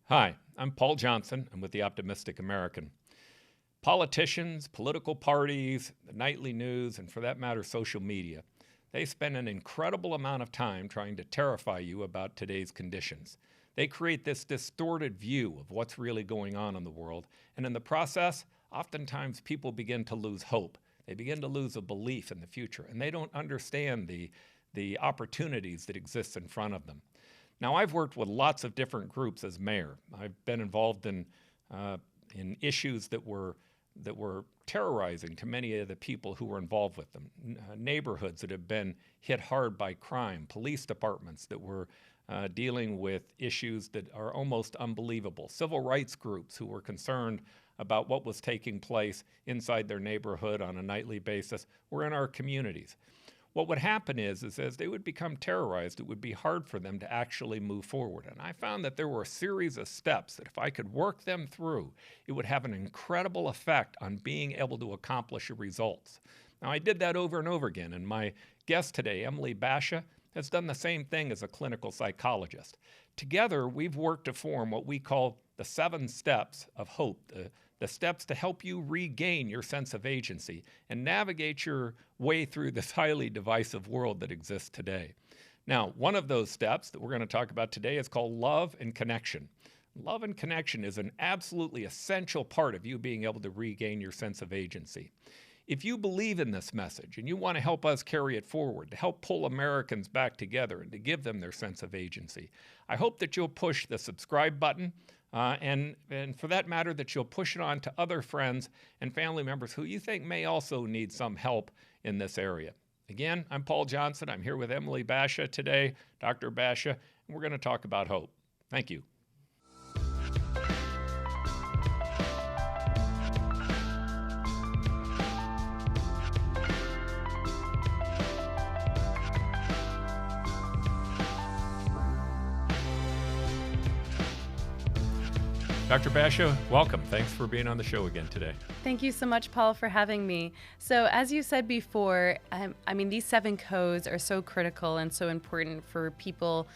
Hi, I'm Paul Johnson. I'm with the Optimistic American. Politicians, political parties, the nightly news, and for that matter, social media, they spend an incredible amount of time trying to terrify you about today's conditions. They create this distorted view of what's really going on in the world, and in the process, oftentimes people begin to lose hope. They begin to lose a belief in the future, and they don't understand the opportunities that exist in front of them. Now, I've worked with lots of different groups as mayor. I've been involved in issues that were terrorizing to many of the people who were involved with them. Neighborhoods that have been hit hard by crime, police departments that were dealing with issues that are almost unbelievable, civil rights groups who were concerned about what was taking place inside their neighborhood on a nightly basis or in our communities. What would happen is as they would become terrorized, it would be hard for them to actually move forward. And I found that there were a series of steps that if I could work them through, it would have an incredible effect on being able to accomplish results. Now, I did that over and over again, and my guest today, Emily Bashah, has done the same thing as a clinical psychologist. Together, we've worked to form what we call the 7 steps of hope, the steps to help you regain your sense of agency and navigate your way through this highly divisive world that exists today. Now, one of those steps that we're going to talk about today is called love and connection. Love and connection is an absolutely essential part of you being able to regain your sense of agency. If you believe in this message and you want to help us carry it forward, to help pull Americans back together and to give them their sense of agency, I hope that you'll push the subscribe button and for that matter, that you'll push it on to other friends and family members who you think may also need some help in this area. Again, I'm Paul Johnson. I'm here with Emily Bashah today, Dr. Bashah, and we're going to talk about hope. Thank you. Dr. Bashah, welcome. Thanks for being on the show again today. Thank you so much, Paul, for having me. So as you said before, these 7 codes are so critical and so important for people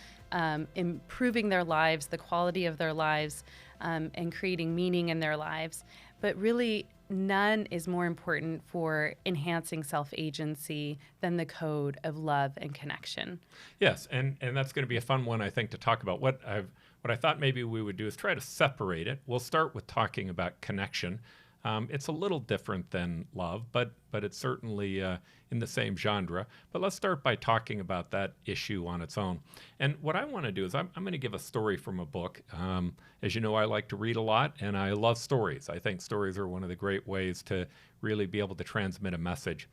improving their lives, the quality of their lives, and creating meaning in their lives. But really, none is more important for enhancing self-agency than the code of love and connection. Yes, and that's going to be a fun one, I think, to talk about. What I thought maybe we would do is try to separate it. We'll start with talking about connection. It's a little different than love, but it's certainly in the same genre. But let's start by talking about that issue on its own. And what I want to do is I'm going to give a story from a book. As you know, I like to read a lot, and I love stories. I think stories are one of the great ways to really be able to transmit a message.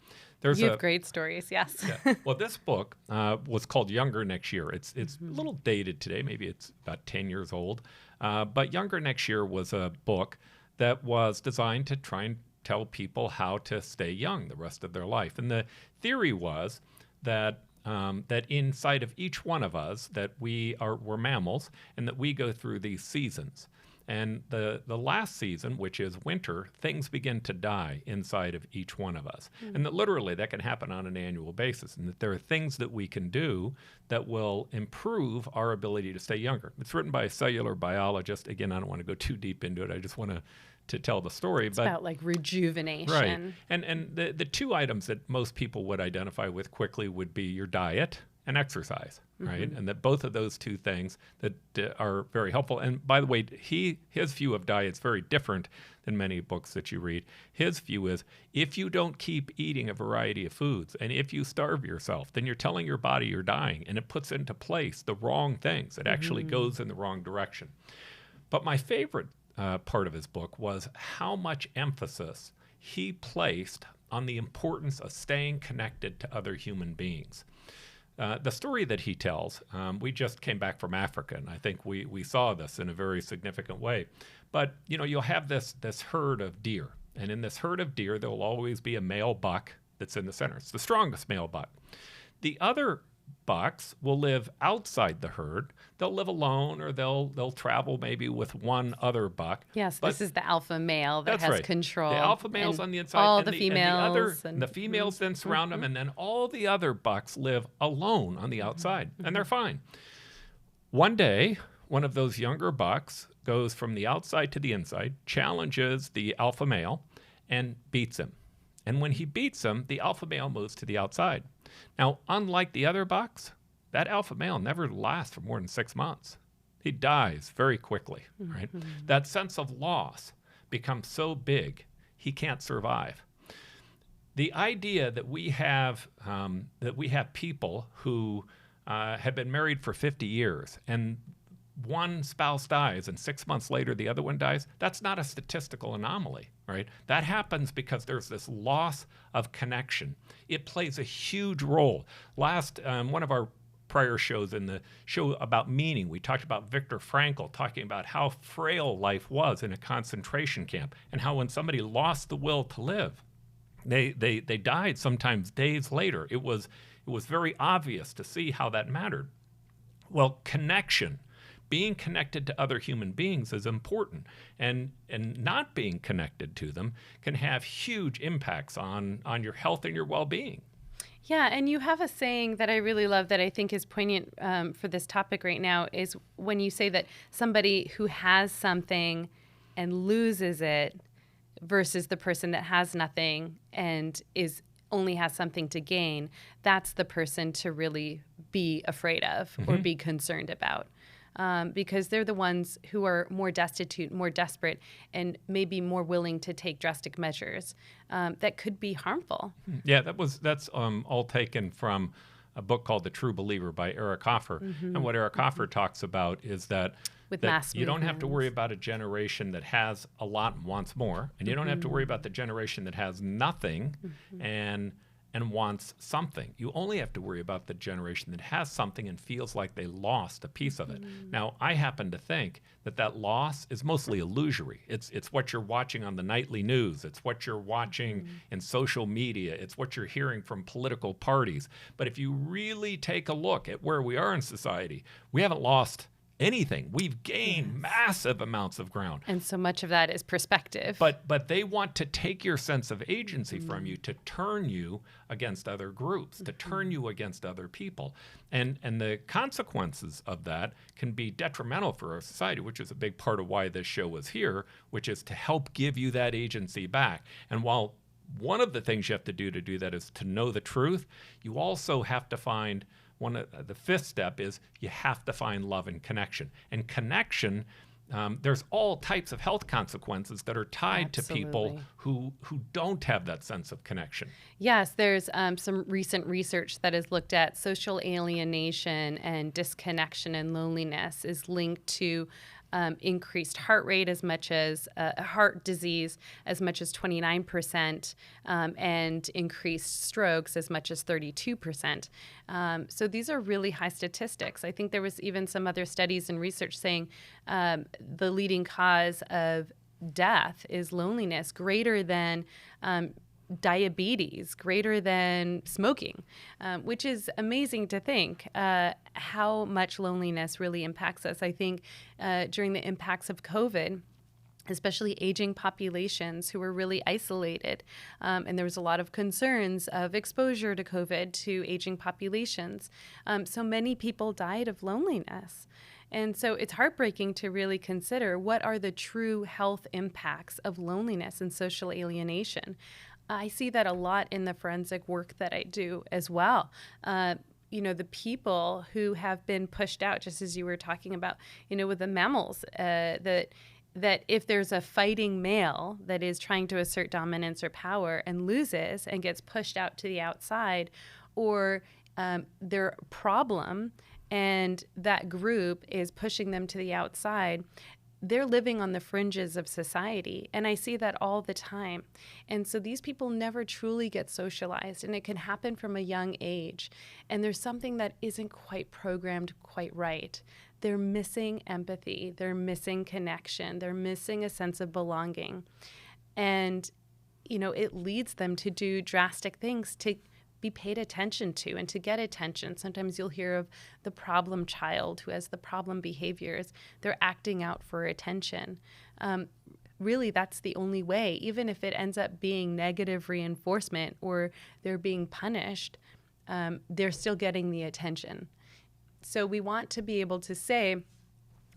You have great stories, yes. Yeah. Well, this book was called Younger Next Year. It's a little dated today. Maybe it's about 10 years old. But Younger Next Year was a book that was designed to try and tell people how to stay young the rest of their life. And the theory was that that inside of each one of us, that we're mammals, and that we go through these seasons. And the last season, which is winter, things begin to die inside of each one of us. And that literally that can happen on an annual basis, and that there are things that we can do that will improve our ability to stay younger. It's written by a cellular biologist. Again, I don't want to go too deep into it. I just want to tell the story. It's about like rejuvenation. Right. And the 2 items that most people would identify with quickly would be your diet and exercise, right? And that both of those 2 things that are very helpful. And by the way, his view of diet is very different than many books that you read. His view is if you don't keep eating a variety of foods and if you starve yourself, then you're telling your body you're dying, and it puts into place the wrong things. It actually goes in the wrong direction. But my favorite part of his book was how much emphasis he placed on the importance of staying connected to other human beings. The story that he tells, we just came back from Africa, and I think we saw this in a very significant way. But, you'll have this herd of deer, and in this herd of deer, there will always be a male buck that's in the center. It's the strongest male buck. The other bucks will live outside the herd. They'll live alone, or they'll travel maybe with one other buck. Yes, this is the alpha male that has control. The alpha male's on the inside. All the females. And the females then surround them, and then all the other bucks live alone on the outside, and they're fine. One day, one of those younger bucks goes from the outside to the inside, challenges the alpha male, and beats him. And when he beats him, the alpha male moves to the outside. Now, unlike the other bucks, that alpha male never lasts for more than 6 months. He dies very quickly, right? That sense of loss becomes so big, he can't survive. The idea that we have people who have been married for 50 years and one spouse dies and 6 months later the other one dies, that's not a statistical anomaly, right? That happens because there's this loss of connection. It plays a huge role. One of our prior shows, in the show about meaning, we talked about Viktor Frankl talking about how frail life was in a concentration camp and how when somebody lost the will to live, they died sometimes days later. It was very obvious to see how that mattered. Well, connection, being connected to other human beings is important, and not being connected to them can have huge impacts on your health and your well-being. Yeah, and you have a saying that I really love that I think is poignant for this topic right now, is when you say that somebody who has something and loses it versus the person that has nothing and only has something to gain, that's the person to really be afraid of or be concerned about. Because they're the ones who are more destitute, more desperate, and maybe more willing to take drastic measures that could be harmful. Yeah, that's all taken from a book called The True Believer by Eric Hoffer. And what Eric Hoffer talks about is that you don't have to worry about a generation that has a lot and wants more, and you don't have to worry about the generation that has nothing and wants something. You only have to worry about the generation that has something and feels like they lost a piece of it. Now, I happen to think that loss is mostly illusory. It's what you're watching on the nightly news. It's what you're watching in social media. It's what you're hearing from political parties. But if you really take a look at where we are in society, we haven't lost anything. We've gained massive amounts of ground. And so much of that is perspective. But they want to take your sense of agency from you, to turn you against other groups, to turn you against other people. And the consequences of that can be detrimental for our society, which is a big part of why this show was here, which is to help give you that agency back. And while one of the things you have to do that is to know the truth, you also have to find the fifth step is you have to find love and connection. And connection, there's all types of health consequences that are tied to people who don't have that sense of connection. Yes, there's some recent research that has looked at social alienation and disconnection and loneliness is linked to increased heart rate as much as heart disease as much as 29%, and increased strokes as much as 32%. So these are really high statistics. I think there was even some other studies and research saying the leading cause of death is loneliness, greater than diabetes, greater than smoking, which is amazing to think how much loneliness really impacts us. I think during the impacts of COVID, especially aging populations who were really isolated, and there was a lot of concerns of exposure to COVID to aging populations. So many people died of loneliness. And so it's heartbreaking to really consider what are the true health impacts of loneliness and social alienation. I see that a lot in the forensic work that I do as well. The people who have been pushed out, just as you were talking about, with the mammals, that if there's a fighting male that is trying to assert dominance or power and loses and gets pushed out to the outside, or their problem and that group is pushing them to the outside, they're living on the fringes of society. And I see that all the time. And so these people never truly get socialized, and it can happen from a young age. And there's something that isn't quite programmed quite right. They're missing empathy. They're missing connection. They're missing a sense of belonging. And, it leads them to do drastic things to be paid attention to and to get attention. Sometimes you'll hear of the problem child who has the problem behaviors. They're acting out for attention. Really, that's the only way. Even if it ends up being negative reinforcement or they're being punished, they're still getting the attention. So we want to be able to say,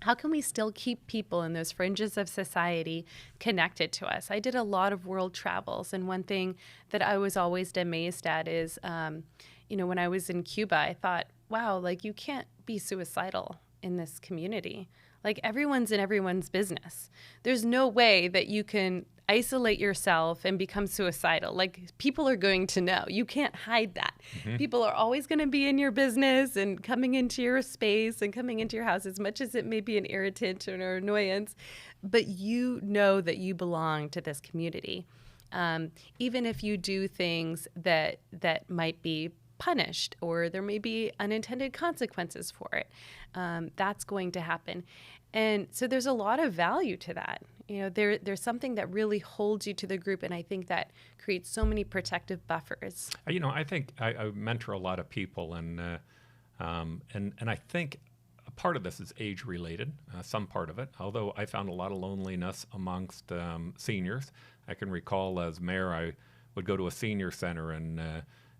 how can we still keep people in those fringes of society connected to us? I did a lot of world travels, and one thing that I was always amazed at is, when I was in Cuba, I thought, wow, like you can't be suicidal in this community. Like everyone's in everyone's business. There's no way that you can isolate yourself and become suicidal. Like people are going to know. You can't hide that. Mm-hmm. People are always going to be in your business and coming into your space and coming into your house, as much as it may be an irritant or an annoyance. But you know that you belong to this community. Even if you do things that might be punished or there may be unintended consequences for it, that's going to happen. And so there's a lot of value to that. There's something that really holds you to the group, and I think that creates so many protective buffers. I think I mentor a lot of people, and I think a part of this is age related, some part of it, although I found a lot of loneliness amongst seniors. I can recall as mayor, I would go to a senior center, and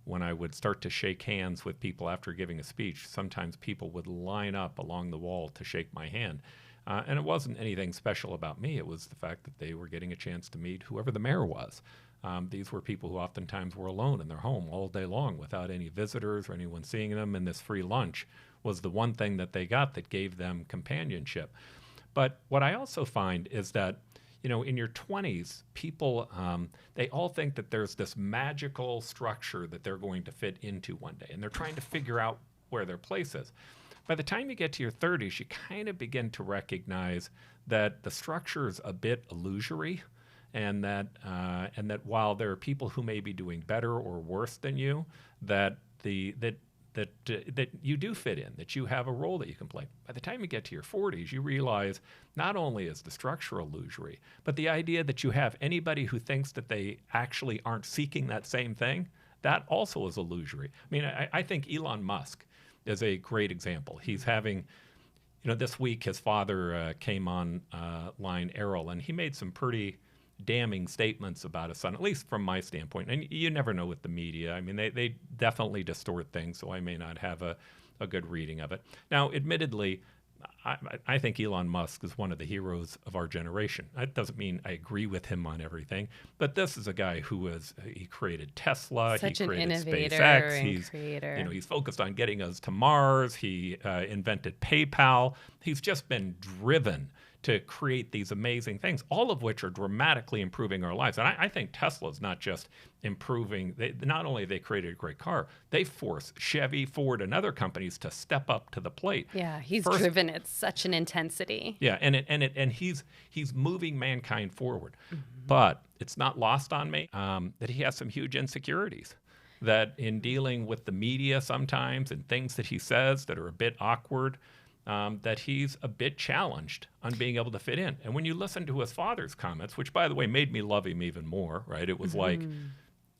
when I would start to shake hands with people after giving a speech, sometimes people would line up along the wall to shake my hand. And it wasn't anything special about me. It was the fact that they were getting a chance to meet whoever the mayor was. These were people who oftentimes were alone in their home all day long without any visitors or anyone seeing them, and this free lunch was the one thing that they got that gave them companionship. But what I also find is that in your 20s, people, they all think that there's this magical structure that they're going to fit into one day, and they're trying to figure out where their place is. By the time you get to your 30s, you kind of begin to recognize that the structure is a bit illusory, and that while there are people who may be doing better or worse than you, that you do fit in, that you have a role that you can play. By the time you get to your 40s, you realize not only is the structure illusory, but the idea that you have anybody who thinks that they actually aren't seeking that same thing, that also is illusory. I mean, I think Elon Musk is a great example. He's having, this week his father came on line, Eros, and he made some pretty damning statements about his son, at least from my standpoint. And you never know with the media. I mean, they definitely distort things, so I may not have a good reading of it. Now, admittedly, I think Elon Musk is one of the heroes of our generation. That doesn't mean I agree with him on everything, but this is a guy who he created Tesla, such he created an innovator SpaceX, and creator. He's focused on getting us to Mars. He invented PayPal. He's just been driven to create these amazing things, all of which are dramatically improving our lives. And I think Tesla's not just improving, not only they created a great car, they forced Chevy, Ford, and other companies to step up to the plate. Yeah, he's driven at such an intensity. Yeah, and he's moving mankind forward. Mm-hmm. But it's not lost on me that he has some huge insecurities. That in dealing with the media sometimes and things that he says that are a bit awkward, that he's a bit challenged on being able to fit in. And when you listen to his father's comments, which, by the way, made me love him even more, right? It was like,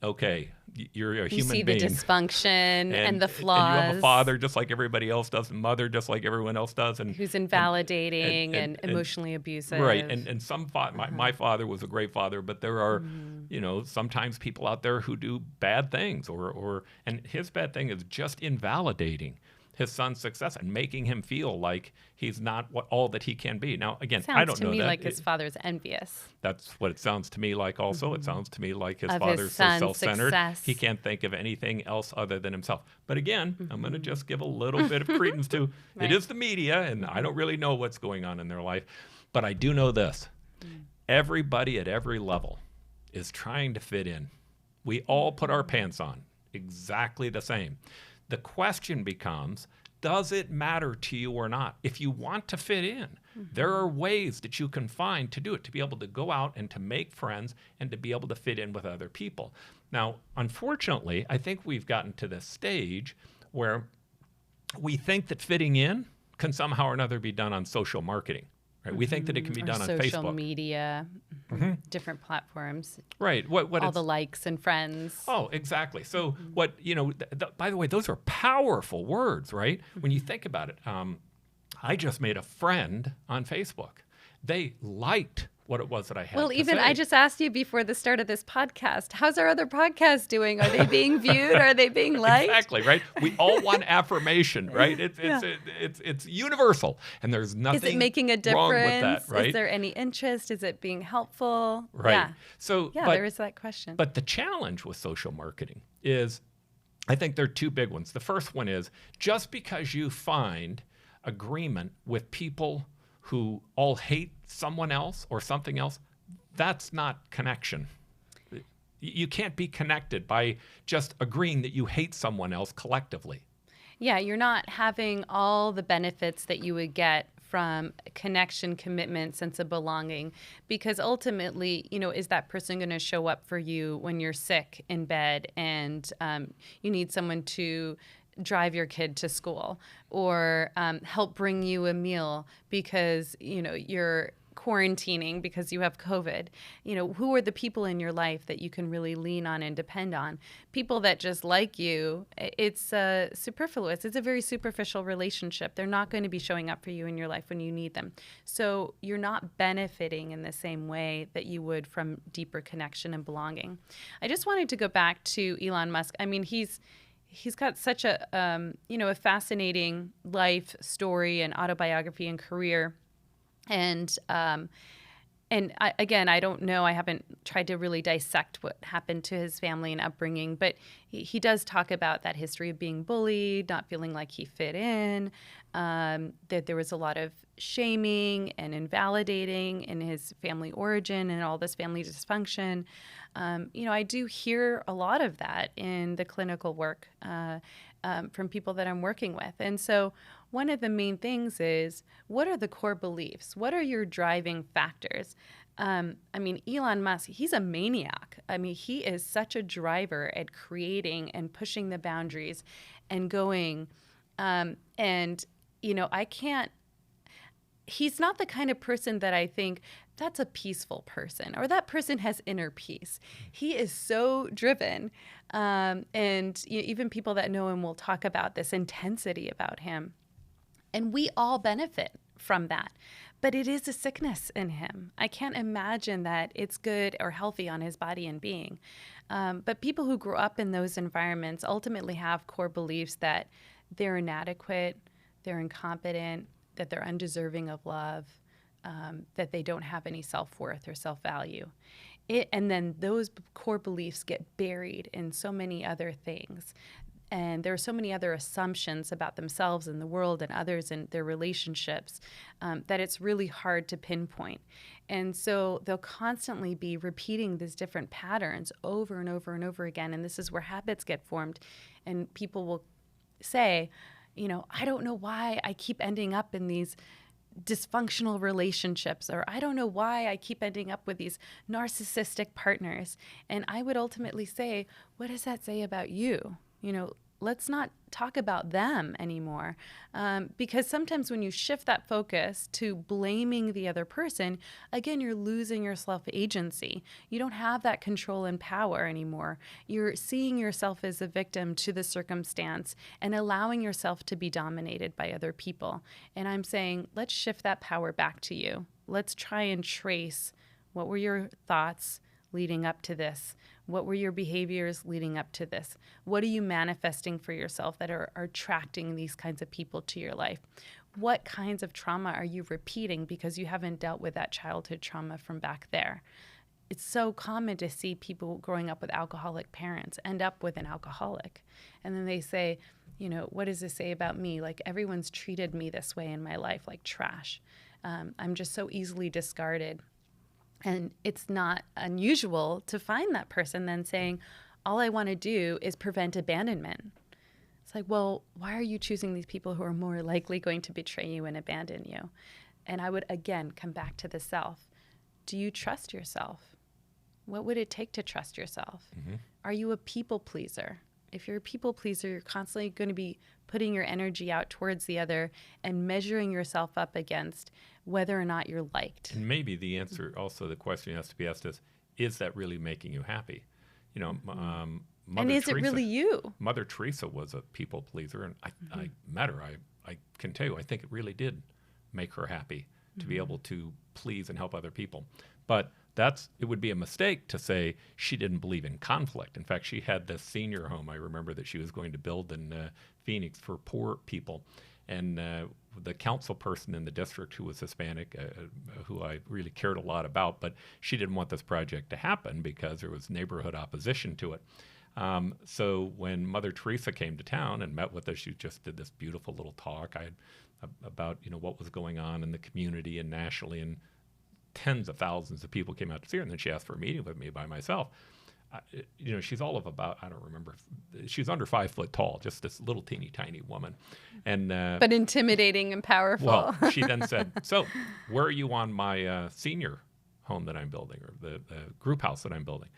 okay, you're a human being. You see the dysfunction and the flaws. And you have a father just like everybody else does, and mother just like everyone else does. And who's invalidating and emotionally abusive. Right. And some my father was a great father, but there are, sometimes people out there who do bad things and his bad thing is just invalidating his son's success and making him feel like he's not all that he can be. Now, again, I don't know that. Sounds to me like his father's envious. That's what it sounds to me like also. Mm-hmm. It sounds to me like his father's so self-centered. Success. He can't think of anything else other than himself. But again, I'm going to just give a little bit of credence to right. It is the media, and I don't really know what's going on in their life. But I do know this. Everybody at every level is trying to fit in. We all put our pants on exactly the same. The question becomes, does it matter to you or not? If you want to fit in, there are ways that you can find to do it, to be able to go out and to make friends and to be able to fit in with other people. Now, unfortunately, I think we've gotten to this stage where we think that fitting in can somehow or another be done on social marketing. Right? We think that it can be done on Facebook. Social media, different platforms. Right. All the likes and friends. Oh, exactly. So by the way, those are powerful words, right? When you think about it, I just made a friend on Facebook. They liked what it was that I had Well, to even say. I just asked you before the start of this podcast, how's our other podcasts doing? Are they being viewed? Are they being liked? Exactly, right? We all want affirmation, right? It's universal, and there's nothing Is it making a difference? wrong with that, right? Is there any interest? Is it being helpful? Right. Yeah. So, Yeah, but, there is that question. But the challenge with social marketing is, I think there are two big ones. The first one is just because you find agreement with people who all hate someone else or something else, that's not connection. You can't be connected by just agreeing that you hate someone else collectively. Yeah, you're not having all the benefits that you would get from connection, commitment, sense of belonging, because ultimately, is that person going to show up for you when you're sick in bed and you need someone to drive your kid to school or help bring you a meal because, you're quarantining because you have COVID? Who are the people in your life that you can really lean on and depend on? People that just like you, it's superfluous. It's a very superficial relationship. They're not going to be showing up for you in your life when you need them. So you're not benefiting in the same way that you would from deeper connection and belonging. I just wanted to go back to Elon Musk. I mean, he's got such a a fascinating life story and autobiography and career. And I don't know. I haven't tried to really dissect what happened to his family and upbringing, but he does talk about that history of being bullied, not feeling like he fit in, that there was a lot of shaming and invalidating in his family origin and all this family dysfunction. I do hear a lot of that in the clinical work from people that I'm working with. And so one of the main things is, what are the core beliefs? What are your driving factors? Elon Musk, he's a maniac. He is such a driver at creating and pushing the boundaries and going. He's not the kind of person that I think that's a peaceful person or that person has inner peace. He is so driven. Even people that know him will talk about this intensity about him. And we all benefit from that. But it is a sickness in him. I can't imagine that it's good or healthy on his body and being. But people who grew up in those environments ultimately have core beliefs that they're inadequate, they're incompetent, that they're undeserving of love, that they don't have any self-worth or self-value. And then those core beliefs get buried in so many other things. And there are so many other assumptions about themselves and the world and others and their relationships that it's really hard to pinpoint. And so they'll constantly be repeating these different patterns over and over and over again. And this is where habits get formed. And people will say, I don't know why I keep ending up in these dysfunctional relationships, or I don't know why I keep ending up with these narcissistic partners. And I would ultimately say, what does that say about you? Let's not talk about them anymore. Because sometimes when you shift that focus to blaming the other person, again, you're losing your self-agency. You don't have that control and power anymore. You're seeing yourself as a victim to the circumstance and allowing yourself to be dominated by other people. And I'm saying, let's shift that power back to you. Let's try and trace what were your thoughts leading up to this? What were your behaviors leading up to this? What are you manifesting for yourself that are attracting these kinds of people to your life? What kinds of trauma are you repeating because you haven't dealt with that childhood trauma from back there? It's so common to see people growing up with alcoholic parents end up with an alcoholic. And then they say, what does this say about me? Like, everyone's treated me this way in my life, like trash. I'm just so easily discarded. And it's not unusual to find that person then saying, all I want to do is prevent abandonment. It's like, well, why are you choosing these people who are more likely going to betray you and abandon you? And I would, again, come back to the self. Do you trust yourself? What would it take to trust yourself? Mm-hmm. Are you a people pleaser? If you're a people pleaser, you're constantly going to be putting your energy out towards the other and measuring yourself up against whether or not you're liked. And maybe the answer, also the question has to be asked is that really making you happy? And is it really you? Mother Teresa was a people pleaser, and I met her. I can tell you, I think it really did make her happy. to be able to please and help other people. But it would be a mistake to say she didn't believe in conflict. In fact, she had this senior home, I remember, that she was going to build in Phoenix for poor people. And the council person in the district, who was Hispanic, who I really cared a lot about, but she didn't want this project to happen because there was neighborhood opposition to it. So when Mother Teresa came to town and met with us, she just did this beautiful little talk about what was going on in the community and nationally, and tens of thousands of people came out to see her. And then she asked for a meeting with me by myself. She's all of about, I don't remember, she's under 5 foot tall, just this little teeny tiny woman. And but intimidating and powerful. Well, she then said, so where are you on my senior home that I'm building, or the group house that I'm building?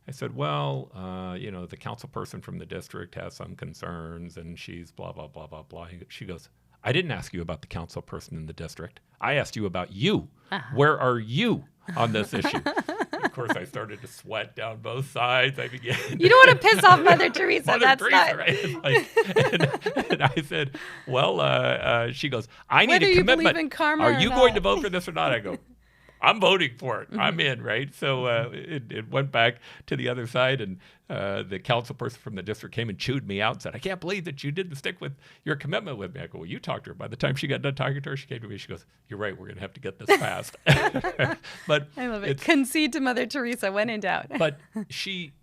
I said, well, the council person from the district has some concerns, and she's blah, blah, blah, blah, blah. She goes, I didn't ask you about the council person in the district. I asked you about you. Where are you on this issue? Of course, I started to sweat down both sides. I began. You don't want to piss off Mother Teresa. Mother Teresa, right? And I said, well, she goes, I need a commitment. Believe in karma are you going to vote for this or not? I go, I'm voting for it. I'm in, right? So it went back to the other side, and the council person from the district came and chewed me out and said, I can't believe that you didn't stick with your commitment with me. I go, well, you talked to her. By the time she got done talking to her, she came to me. She goes, you're right. We're going to have to get this passed. But I love it. Concede to Mother Teresa when in doubt. But she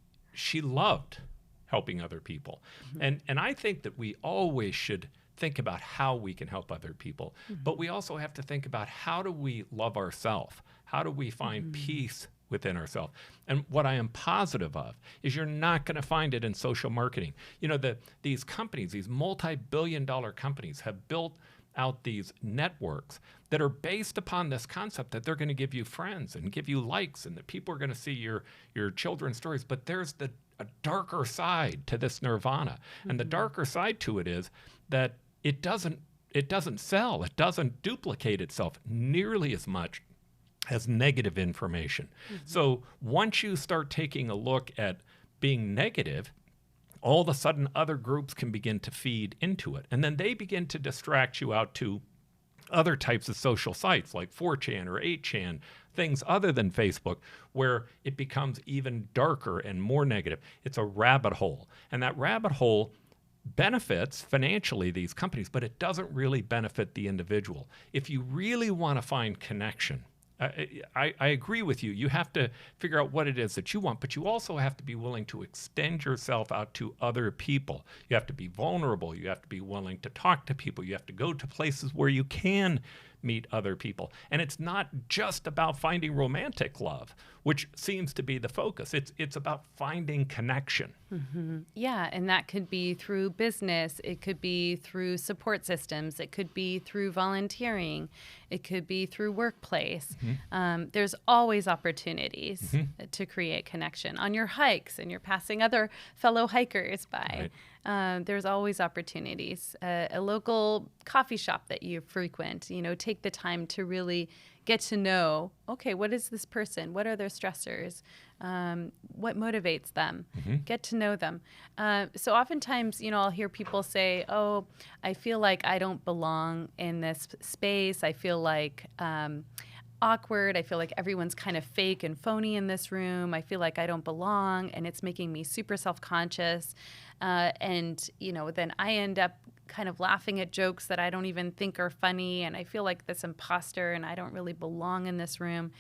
loved helping other people. And I think that we always should think about how we can help other people. But we also have to think about, how do we love ourselves? How do we find peace within ourselves? And what I am positive of is you're not going to find it in social marketing. These companies, these multi-billion-dollar companies, have built out these networks that are based upon this concept that they're going to give you friends and give you likes, and that people are going to see your children's stories. But there's a darker side to this nirvana. And the darker side to it is that it doesn't sell. It doesn't duplicate itself nearly as much as negative information. So once you start taking a look at being negative, all of a sudden other groups can begin to feed into it. And then they begin to distract you out to other types of social sites like 4chan or 8chan, things other than Facebook, where it becomes even darker and more negative. It's a rabbit hole. And that rabbit hole benefits financially these companies, but it doesn't really benefit the individual. If you really want to find connection, I agree with you. You have to figure out what it is that you want, but you also have to be willing to extend yourself out to other people. You have to be vulnerable. You have to be willing to talk to people. You have to go to places where you can meet other people. And it's not just about finding romantic love, which seems to be the focus. It's about finding connection. Yeah, and that could be through business. It could be through support systems. It could be through volunteering. It could be through workplace. There's always opportunities to create connection on your hikes, and you're passing other fellow hikers by. Right. There's always opportunities. A local coffee shop that you frequent, take the time to really get to know, okay, what is this person? What are their stressors? What motivates them? Get to know them. So oftentimes, I'll hear people say, oh, I feel like I don't belong in this space. I feel like awkward. I feel like everyone's kind of fake and phony in this room. I feel like I don't belong, and it's making me super self-conscious. And then I end up kind of laughing at jokes that I don't even think are funny, and I feel like this imposter, and I don't really belong in this room.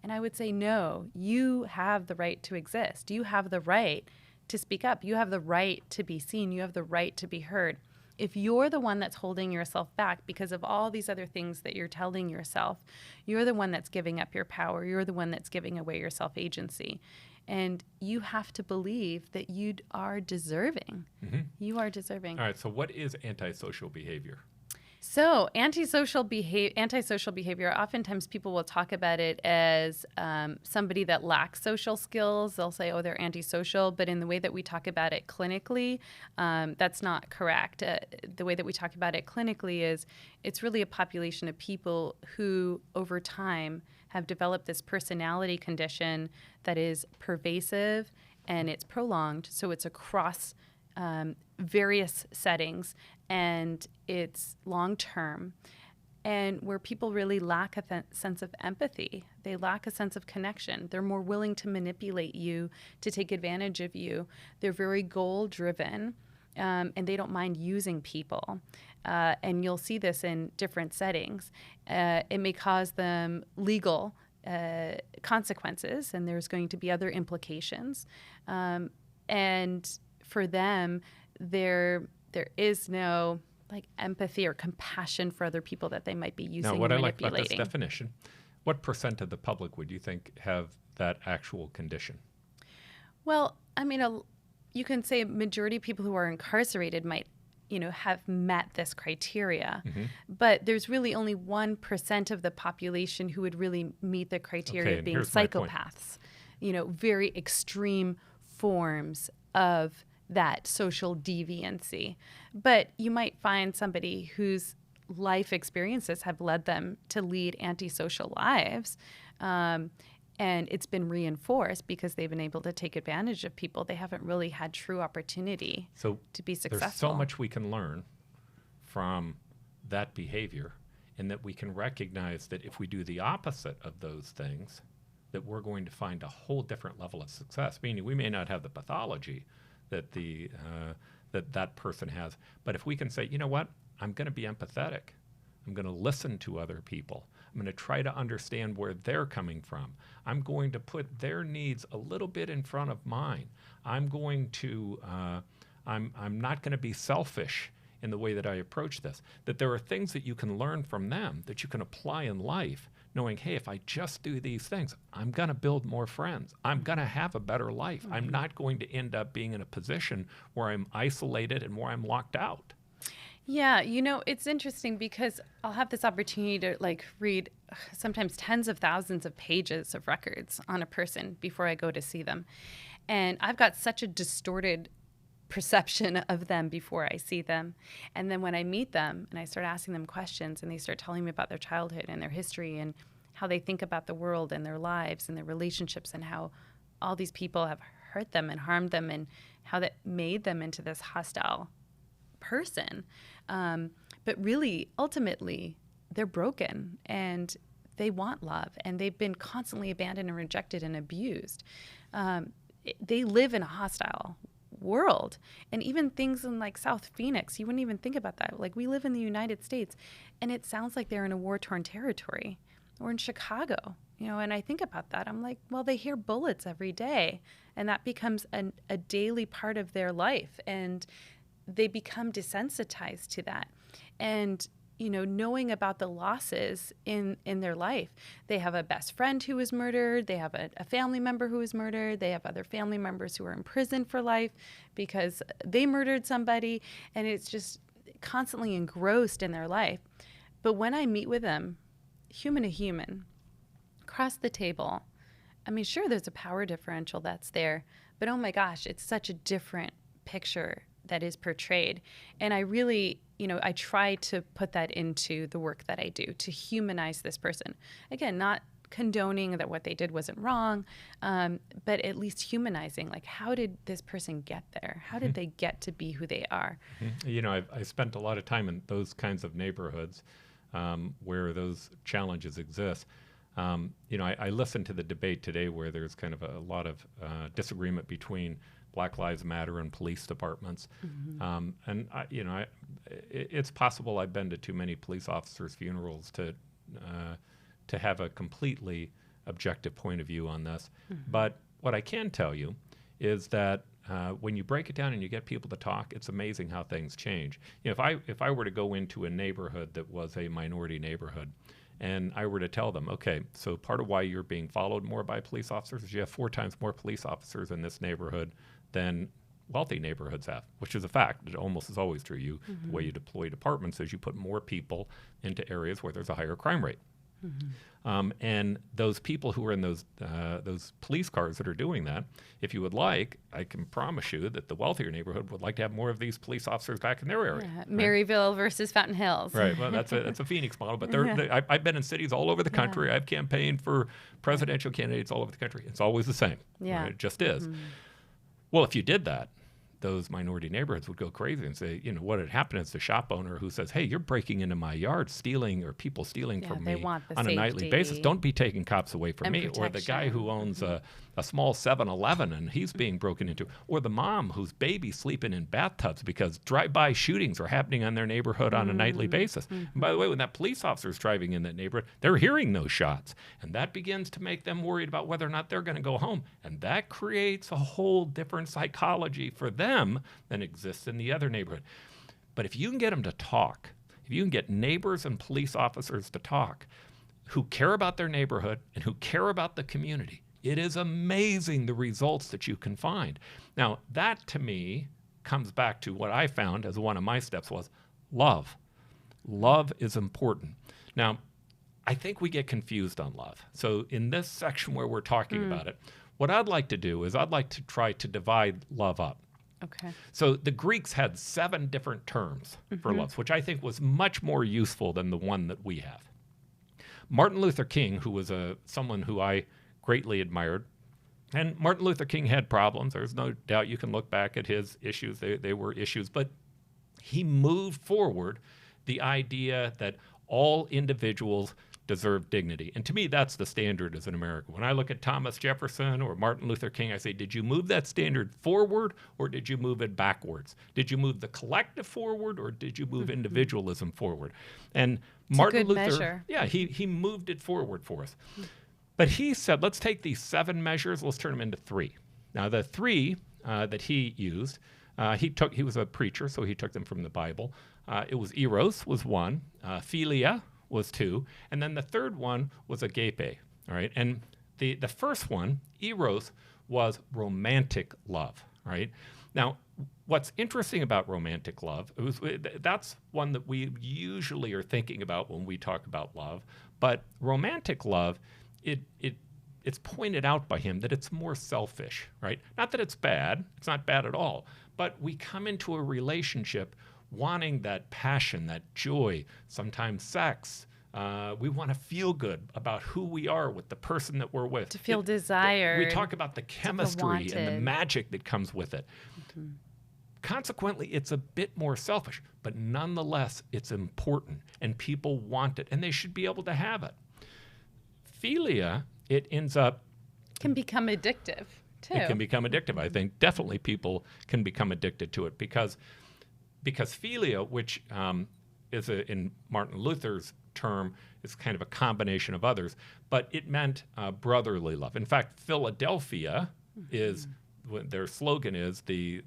And I would say, no, you have the right to exist. You have the right to speak up. You have the right to be seen. You have the right to be heard. If you're the one that's holding yourself back because of all these other things that you're telling yourself, you're the one that's giving up your power. You're the one that's giving away your self-agency. And you have to believe that you are deserving. You are deserving. All right, so what is antisocial behavior? So antisocial behavior, oftentimes people will talk about it as somebody that lacks social skills. They'll say, oh, they're antisocial. But in the way that we talk about it clinically, that's not correct. The way that we talk about it clinically is it's really a population of people who, over time, have developed this personality condition that is pervasive and it's prolonged. So it's across various settings, and it's long-term. and where people really lack a sense of empathy. They lack a sense of connection. They're more willing to manipulate you, to take advantage of you. They're very goal-driven, and they don't mind using people. And you'll see this in different settings. It may cause them legal consequences, and there's going to be other implications. And for them, there is no like empathy or compassion for other people that they might be using. Now, what and I like about this manipulating. definition, what % of the public would you think have that actual condition? Well, I mean, you can say a majority of people who are incarcerated might, have met this criteria, but there's really only 1% of the population who would really meet the criteria of being psychopaths. Very extreme forms of that social deviancy. But you might find somebody whose life experiences have led them to lead antisocial lives. And it's been reinforced because they've been able to take advantage of people. They haven't really had true opportunity to be successful. There's so much we can learn from that behavior, and that we can recognize that if we do the opposite of those things, that we're going to find a whole different level of success. Meaning we may not have the pathology that that person has, but if we can say, you know what, I'm going to be empathetic. I'm going to listen to other people. I'm going to try to understand where they're coming from. I'm going to put their needs a little bit in front of mine. I'm going to, I'm not going to be selfish in the way that I approach this. That there are things that you can learn from them that you can apply in life, knowing, hey, if I just do these things, I'm going to build more friends. I'm going to have a better life. I'm not going to end up being in a position where I'm isolated and where I'm locked out. Yeah, it's interesting because I'll have this opportunity to read sometimes tens of thousands of pages of records on a person before I go to see them. And I've got such a distorted perception of them before I see them. And then when I meet them and I start asking them questions and they start telling me about their childhood and their history and how they think about the world and their lives and their relationships and how all these people have hurt them and harmed them and how that made them into this hostile person. But really, ultimately, they're broken and they want love and they've been constantly abandoned and rejected and abused. They live in a hostile world. And even things in South Phoenix, you wouldn't even think about that. We live in the United States and it sounds like they're in a war-torn territory. Or in Chicago, and I think about that. I'm like, well, they hear bullets every day and that becomes a daily part of their life. And they become desensitized to that. And, knowing about the losses in their life, they have a best friend who was murdered. They have a family member who was murdered. They have other family members who are in prison for life because they murdered somebody. And it's just constantly engrossed in their life. But when I meet with them, human to human, across the table, I mean, sure, there's a power differential that's there, but oh my gosh, it's such a different picture that is portrayed. And I really, I try to put that into the work that I do to humanize this person. Again, not condoning that what they did wasn't wrong, but at least humanizing, how did this person get there? How did they get to be who they are? I spent a lot of time in those kinds of neighborhoods where those challenges exist. I listened to the debate today where there's kind of a lot of disagreement between Black Lives Matter and police departments. And it's possible I've been to too many police officers' funerals to have a completely objective point of view on this. But what I can tell you is that when you break it down and you get people to talk, it's amazing how things change. If I were to go into a neighborhood that was a minority neighborhood, and I were to tell them, okay, so part of why you're being followed more by police officers is you have 4 times more police officers in this neighborhood than wealthy neighborhoods have, which is a fact. It almost is always true. The way you deploy departments is you put more people into areas where there's a higher crime rate. And those people who are in those police cars that are doing that, if you would like, I can promise you that the wealthier neighborhood would like to have more of these police officers back in their area. Yeah, Maryville versus Fountain Hills. Right. Well, that's a Phoenix model, but I've been in cities all over the country. I've campaigned for presidential candidates all over the country. It's always the same. Yeah. Right? It just is. Well, if you did that, those minority neighborhoods would go crazy and say, you know, what had happened is the shop owner who says, hey, you're breaking into my yard, stealing, or people stealing from me on a nightly basis. Don't be taking cops away from me. Or the guy who owns a small 7-Eleven and he's being broken into. Or the mom whose baby's sleeping in bathtubs because drive-by shootings are happening on their neighborhood on a nightly basis. And by the way, when that police officer's driving in that neighborhood, they're hearing those shots. And that begins to make them worried about whether or not they're going to go home. And that creates a whole different psychology for them than exists in the other neighborhood. But if you can get them to talk, if you can get neighbors and police officers to talk who care about their neighborhood and who care about the community, it is amazing the results that you can find. Now, that to me comes back to what I found as one of my steps was love. Love is important. Now, I think we get confused on love. So in this section where we're talking about it, what I'd like to do is I'd like to try to divide love up. Okay. So the Greeks had 7 different terms for love, which I think was much more useful than the one that we have. Martin Luther King, who was someone who I greatly admired, and Martin Luther King had problems. There's no doubt you can look back at his issues. They were issues, but he moved forward the idea that all individuals deserve dignity. And to me, that's the standard as an American. When I look at Thomas Jefferson or Martin Luther King, I say, did you move that standard forward or did you move it backwards? Did you move the collective forward or did you move individualism forward? And Martin Luther, measure. Yeah, he moved it forward for us. But he said, let's take these 7 measures, let's turn them into 3. Now, the 3 that he used, he was a preacher, so he took them from the Bible. It was Eros was 1, Philia was 2, and then the third one was Agape, all right? And the first one, Eros, was romantic love, right? Now, what's interesting about romantic love, that's one that we usually are thinking about when we talk about love, but romantic love, it's pointed out by him that it's more selfish, right? Not that it's bad, it's not bad at all, but we come into a relationship wanting that passion, that joy, sometimes sex. We want to feel good about who we are with the person that we're with. To feel desired. We talk about the chemistry and the magic that comes with it. Consequently, it's a bit more selfish, but nonetheless, it's important, and people want it, and they should be able to have it. Philia, it ends up... can become addictive, too. It can become addictive. I think definitely people can become addicted to it because Philia, which is in Martin Luther's term, is kind of a combination of others, but it meant brotherly love. In fact, Philadelphia is, their slogan is the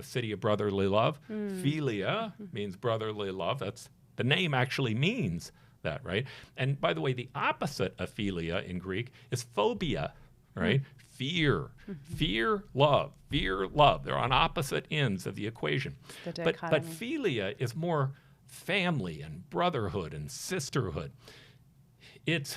city of brotherly love. Philia means brotherly love. That's the name actually means that, right? And by the way, the opposite of philia in Greek is phobia, right? Fear, fear, love, fear, love. They're on opposite ends of the equation. But philia is more family and brotherhood and sisterhood. It's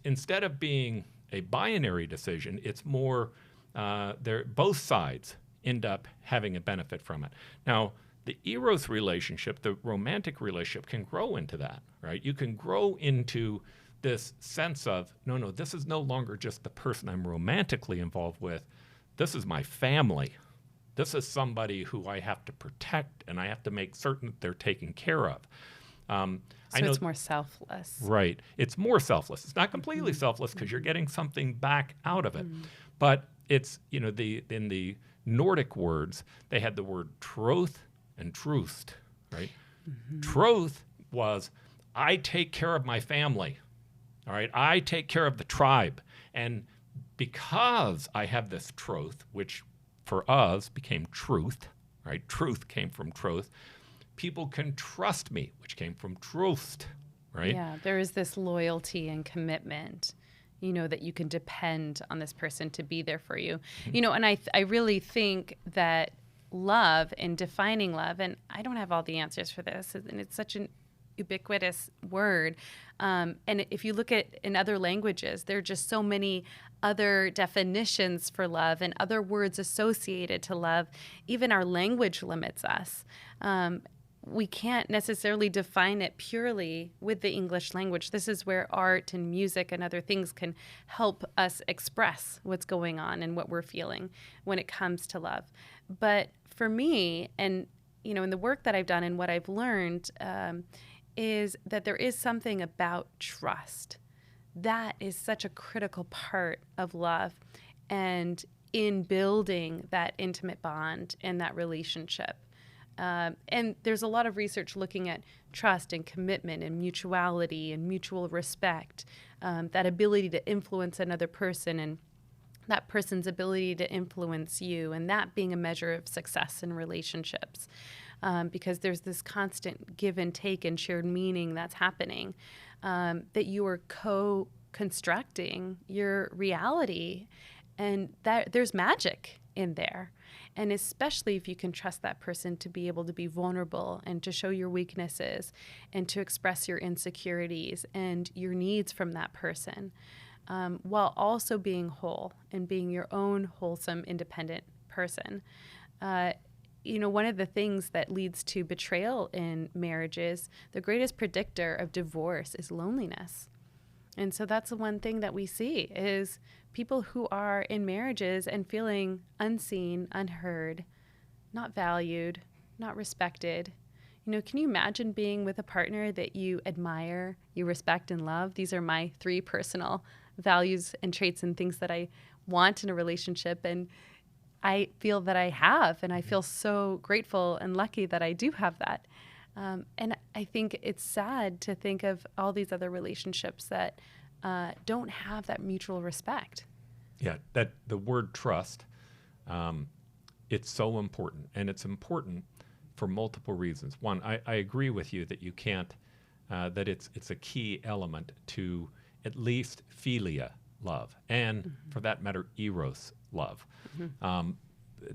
instead of being a binary decision, it's more both sides end up having a benefit from it. Now, the Eros relationship, the romantic relationship, can grow into that, right? You can grow into this sense of, no, this is no longer just the person I'm romantically involved with. This is my family. This is somebody who I have to protect, and I have to make certain that they're taken care of. So it's more selfless. Right. It's more selfless. It's not completely selfless because you're getting something back out of it. But it's, in the Nordic words, they had the word troth and trust, right? Troth was, I take care of my family, all right? I take care of the tribe. And because I have this troth, which for us became truth, right? Truth came from troth. People can trust me, which came from trust, right? Yeah, there is this loyalty and commitment, that you can depend on this person to be there for you. And I really think that love and defining love, and I don't have all the answers for this, and it's such an ubiquitous word. And if you look at in other languages, there are just so many other definitions for love and other words associated to love. Even our language limits us. We can't necessarily define it purely with the English language. This is where art and music and other things can help us express what's going on and what we're feeling when it comes to love. But for me, and in the work that I've done and what I've learned, is that there is something about trust that is such a critical part of love, and in building that intimate bond and that relationship. And there's a lot of research looking at trust and commitment and mutuality and mutual respect, that ability to influence another person and that person's ability to influence you, and that being a measure of success in relationships, because there's this constant give and take and shared meaning that's happening, that you are co-constructing your reality, and that there's magic in there. And especially if you can trust that person to be able to be vulnerable and to show your weaknesses and to express your insecurities and your needs from that person, while also being whole and being your own wholesome, independent person. One of the things that leads to betrayal in marriages, the greatest predictor of divorce is loneliness. And so that's the one thing that we see is people who are in marriages and feeling unseen, unheard, not valued, not respected. Can you imagine being with a partner that you admire, you respect, and love? These are my 3 personal values and traits and things that I want in a relationship. And I feel that I have, and I feel so grateful and lucky that I do have that. And I think it's sad to think of all these other relationships that don't have that mutual respect. Yeah, that the word trust, it's so important, and it's important for multiple reasons. One, I agree with you that you can't, that it's a key element to at least Philia love, and for that matter, Eros love.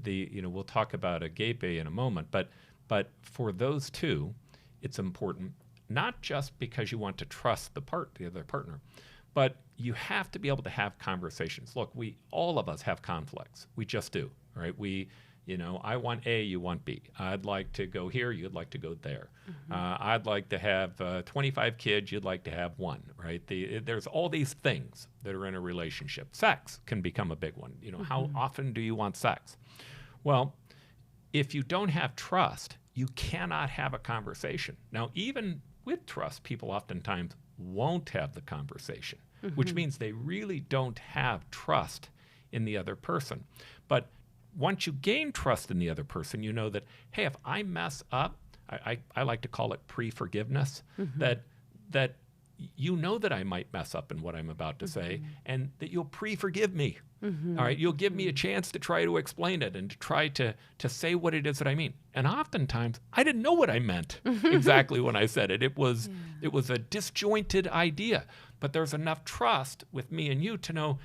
We'll talk about Agape in a moment, but for those two, it's important not just because you want to trust the other partner, but you have to be able to have conversations. Look, all of us have conflicts. We just do, right? I want A, you want B. I'd like to go here, you'd like to go there. I'd like to have 25 kids, you'd like to have 1, right? There's all these things that are in a relationship. Sex can become a big one. How often do you want sex? Well, if you don't have trust, you cannot have a conversation. Now, even with trust, people oftentimes won't have the conversation, which means they really don't have trust in the other person. But once you gain trust in the other person, you know that, hey, if I mess up, I like to call it pre-forgiveness, that you know that I might mess up in what I'm about to say, and that you'll pre-forgive me. All right, you'll give me a chance to try to explain it and to try to say what it is that I mean. And oftentimes, I didn't know what I meant exactly when I said it. It was a disjointed idea, but there's enough trust with me and you to know,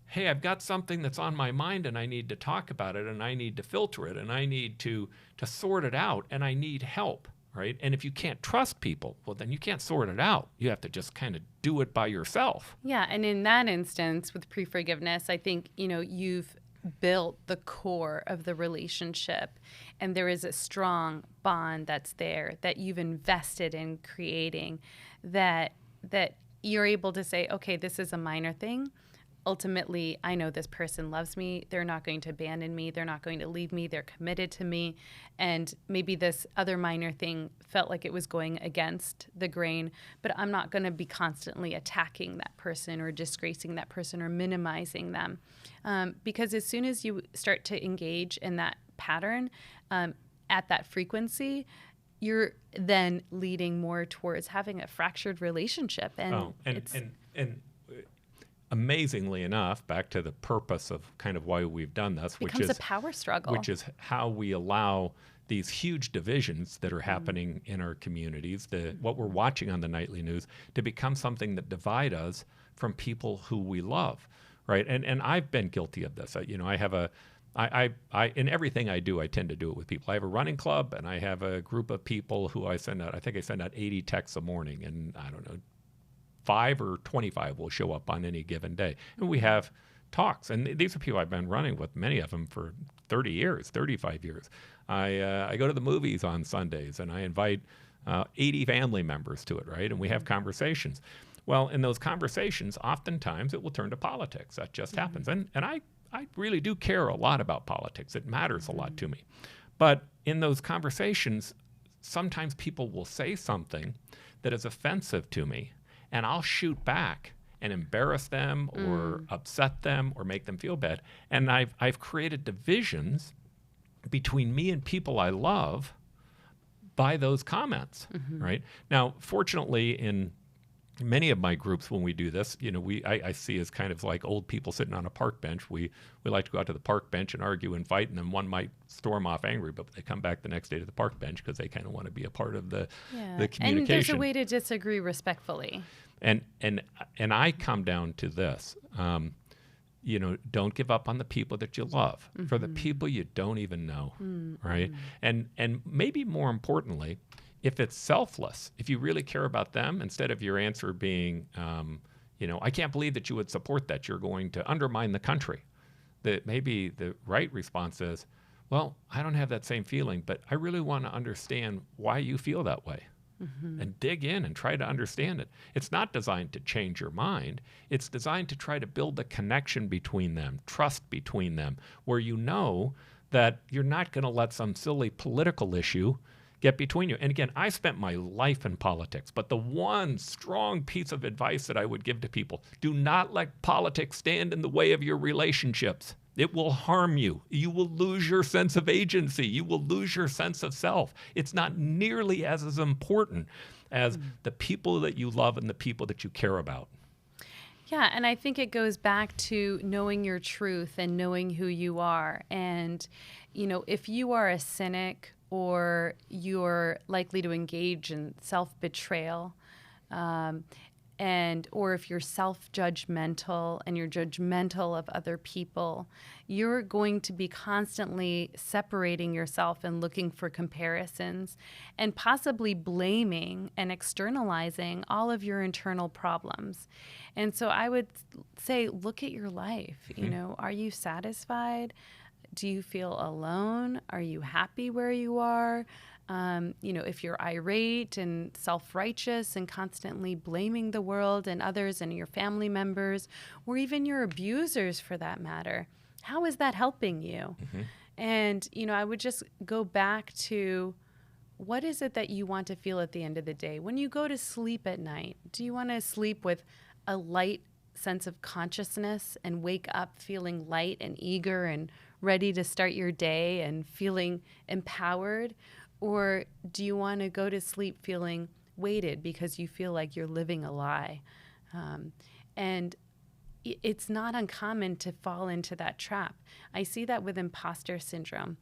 hey, I've got something that's on my mind and I need to talk about it and I need to filter it and I need to sort it out and I need help, right? And if you can't trust people, well, then you can't sort it out. You have to just kind of do it by yourself. Yeah, and in that instance with pre-forgiveness, I think, you've built the core of the relationship and there is a strong bond that's there that you've invested in creating, that you're able to say, okay, this is a minor thing. Ultimately, I know this person loves me. They're not going to abandon me. They're not going to leave me. They're committed to me. And maybe this other minor thing felt like it was going against the grain, but I'm not going to be constantly attacking that person or disgracing that person or minimizing them. Because as soon as you start to engage in that pattern at that frequency, you're then leading more towards having a fractured relationship. And amazingly enough, back to the purpose of kind of why we've done this, which is a power struggle, which is how we allow these huge divisions that are happening in our communities, what we're watching on the nightly news, to become something that divide us from people who we love, right? And I've been guilty of this. I in everything I do, I tend to do it with people. I have a running club, and I have a group of people who I send out 80 texts a morning, and I don't know, 5 or 25 will show up on any given day. And we have talks. And these are people I've been running with, many of them for 30 years, 35 years. I go to the movies on Sundays, and I invite 80 family members to it, right? And we have conversations. Well, in those conversations, oftentimes it will turn to politics. That just happens. And I I really do care a lot about politics. It matters a lot to me. But in those conversations, sometimes people will say something that is offensive to me, and I'll shoot back and embarrass them or upset them or make them feel bad. And I've created divisions between me and people I love by those comments, right? Now, fortunately, in many of my groups, when we do this, I see as kind of like old people sitting on a park bench. We like to go out to the park bench and argue and fight, and then one might storm off angry, but they come back the next day to the park bench because they kind of want to be a part of the communication. And there's a way to disagree respectfully. And I come down to this. Don't give up on the people that you love. For the people you don't even know, right? And maybe more importantly, if it's selfless, if you really care about them, instead of your answer being, I can't believe that you would support that, you're going to undermine the country. That maybe the right response is, well, I don't have that same feeling, but I really want to understand why you feel that way. And dig in and try to understand it. It's not designed to change your mind. It's designed to try to build a connection between them, trust between them, where you know that you're not going to let some silly political issue get between you. And again, I spent my life in politics, but the one strong piece of advice that I would give to people, do not let politics stand in the way of your relationships. It will harm you. You will lose your sense of agency. You will lose your sense of self. It's not nearly as important as the people that you love and the people that you care about. Yeah, and I think it goes back to knowing your truth and knowing who you are. And, if you are a cynic or you're likely to engage in self-betrayal, or if you're self-judgmental and you're judgmental of other people, you're going to be constantly separating yourself and looking for comparisons and possibly blaming and externalizing all of your internal problems. And so I would say, look at your life. Are you satisfied? Do you feel alone? Are you happy where you are? If you're irate and self-righteous and constantly blaming the world and others and your family members, or even your abusers for that matter, how is that helping you? And, I would just go back to, what is it that you want to feel at the end of the day? When you go to sleep at night, do you want to sleep with a light sense of consciousness and wake up feeling light and eager and ready to start your day and feeling empowered? Or do you want to go to sleep feeling weighted because you feel like you're living a lie? And it's not uncommon to fall into that trap. I see that with imposter syndrome.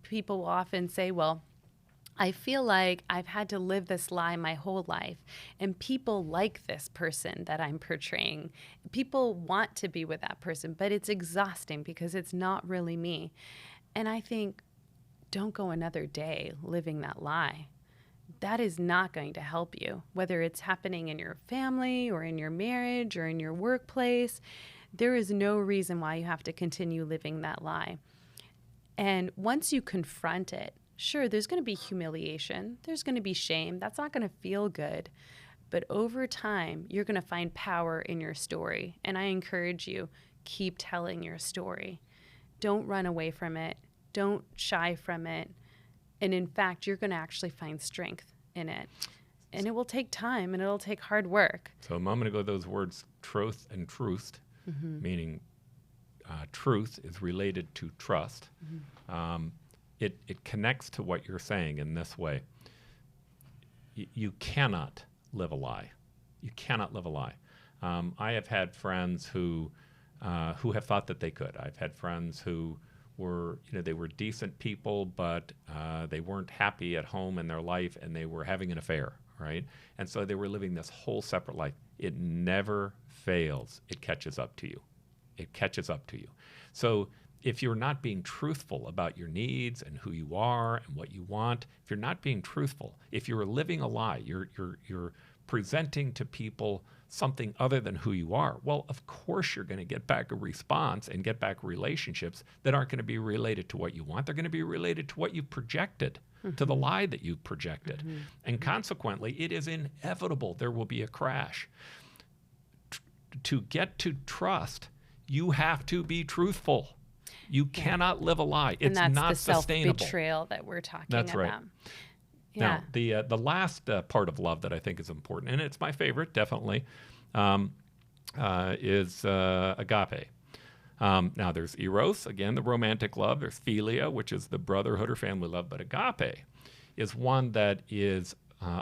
People will often say, well, I feel like I've had to live this lie my whole life, and people like this person that I'm portraying. People want to be with that person, but it's exhausting because it's not really me. And I think, don't go another day living that lie. That is not going to help you, whether it's happening in your family or in your marriage or in your workplace. There is no reason why you have to continue living that lie. And once you confront it, sure, there's going to be humiliation. There's going to be shame. That's not going to feel good. But over time, you're going to find power in your story. And I encourage you, keep telling your story. Don't run away from it. Don't shy from it. And in fact, you're going to actually find strength in it. And it will take time and it'll take hard work. So a moment ago, those words, truth and truth, meaning truth is related to trust. It connects to what you're saying in this way. You cannot live a lie. You cannot live a lie. I have had friends who have thought that they could. I've had friends who were, they were decent people, but they weren't happy at home in their life, and they were having an affair, right? And so they were living this whole separate life. It never fails. It catches up to you. It catches up to you. So if you're not being truthful about your needs and who you are and what you want, if you're not being truthful, if you're living a lie, you're presenting to people something other than who you are, well, of course you're going to get back a response and get back relationships that aren't going to be related to what you want. They're going to be related to what you've projected, to the lie that you've projected. And consequently, it is inevitable there will be a crash. To get to trust, you have to be truthful. You cannot live a lie. It's and that's not the sustainable. Self-betrayal that we're talking That's about. right. Yeah. Now, the last part of love that I think is important, and it's my favorite, definitely, is agape. Now, there's Eros, again, the romantic love. There's Philia, which is the brotherhood or family love. But agape is one that is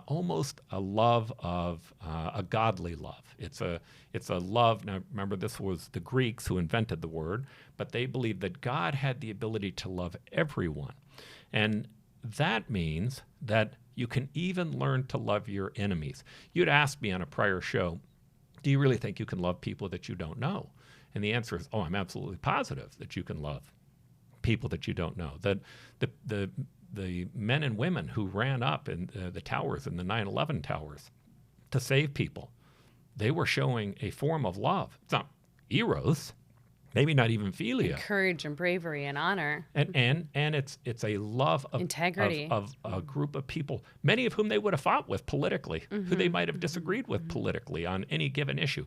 almost a love of a godly love. It's a love. Now, remember, this was the Greeks who invented the word, but they believed that God had the ability to love everyone. And that means that you can even learn to love your enemies. You'd asked me on a prior show, do you really think you can love people that you don't know? And the answer is, I'm absolutely positive that you can love people that you don't know. That the men and women who ran up in the towers, in the 9/11 towers, to save people, they were showing a form of love. It's not Eros, maybe not even Philia. Courage and bravery and honor. And it's a love of integrity of a group of people, many of whom they would have fought with politically, who they might have disagreed with politically on any given issue.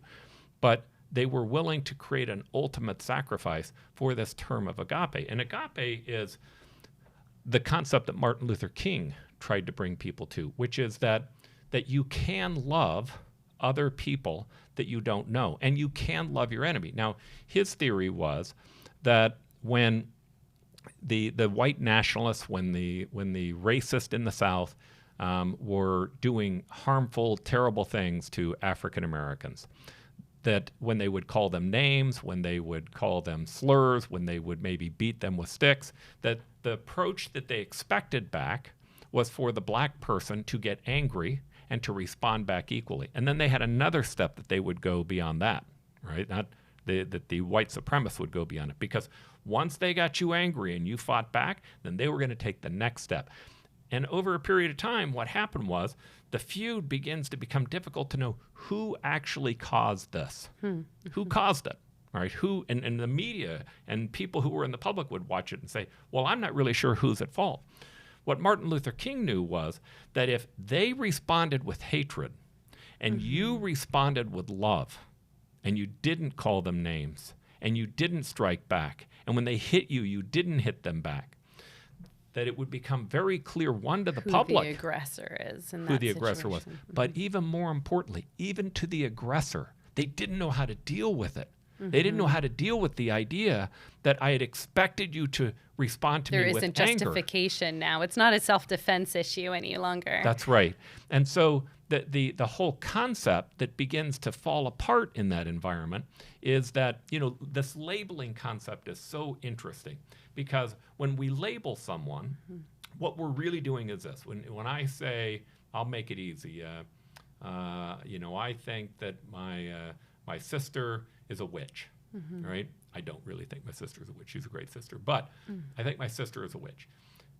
But they were willing to create an ultimate sacrifice for this term of agape. And agape is the concept that Martin Luther King tried to bring people to, which is that you can love other people that you don't know, and you can love your enemy. Now, his theory was that when the white nationalists, when the racists in the South were doing harmful, terrible things to African Americans, that when they would call them names, when they would call them slurs, when they would maybe beat them with sticks, that the approach that they expected back was for the black person to get angry and to respond back equally. And then they had another step that they would go beyond that, right? That the white supremacists would go beyond it. Because once they got you angry and you fought back, then they were going to take the next step. And over a period of time, what happened was the feud begins to become difficult to know who actually caused this. Who caused it? All right, who, and the media and people who were in the public would watch it and say, well, I'm not really sure who's at fault. What Martin Luther King knew was that if they responded with hatred and you responded with love and you didn't call them names and you didn't strike back, and when they hit you, you didn't hit them back, that it would become very clear, one, to the public, who the aggressor is in that who the aggressor was. situation. But even more importantly, even to the aggressor, they didn't know how to deal with it. They didn't know how to deal with the idea that I had expected you to respond to me with anger. There isn't justification now. It's not a self-defense issue any longer. That's right. And so the whole concept that begins to fall apart in that environment is that, this labeling concept is so interesting, because when we label someone, what we're really doing is this. When I say, I'll make it easy, I think that my sister is a witch, right? I don't really think my sister is a witch. She's a great sister, but I think my sister is a witch.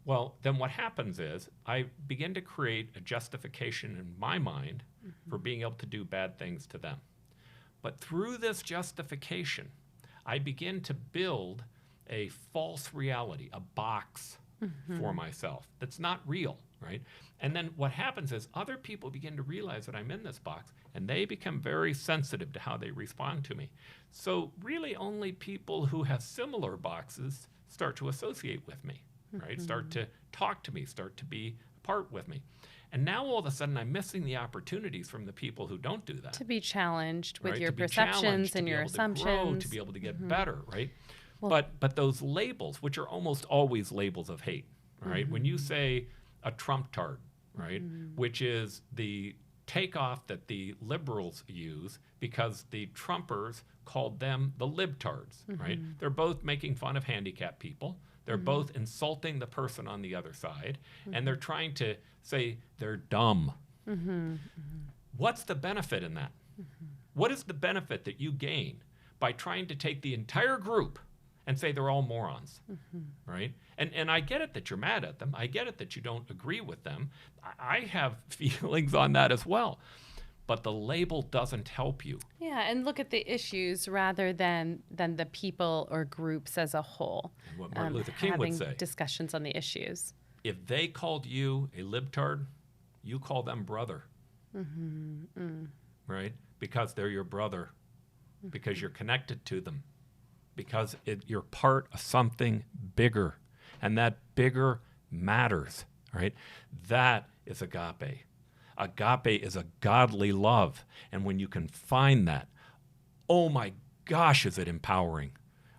Well, then what happens is I begin to create a justification in my mind for being able to do bad things to them. But through this justification, I begin to build a false reality, a box for myself that's not real, right? And then what happens is other people begin to realize that I'm in this box, and they become very sensitive to how they respond to me. So really only people who have similar boxes start to associate with me, right? Start to talk to me, start to be a part with me. And now all of a sudden I'm missing the opportunities from the people who don't do that. To be challenged with right? your To be perceptions challenged, and your assumptions. To grow, to be able to get better, right? Well, but those labels, which are almost always labels of hate, right? When you say a Trump-tard, right, which is the takeoff that the liberals use because the Trumpers called them the libtards, right? They're both making fun of handicapped people. They're both insulting the person on the other side, and they're trying to say they're dumb. What's the benefit in that? What is the benefit that you gain by trying to take the entire group and say they're all morons, right? And I get it that you're mad at them. I get it that you don't agree with them. I have feelings on that as well. But the label doesn't help you. Yeah, and look at the issues rather than the people or groups as a whole. And what Martin Luther King would say. Having discussions on the issues. If they called you a libtard, you call them brother, right? Because they're your brother, because you're connected to them. because you're part of something bigger, and that bigger matters, right? That is agape. Agape is a godly love, and when you can find that, oh my gosh, is it empowering.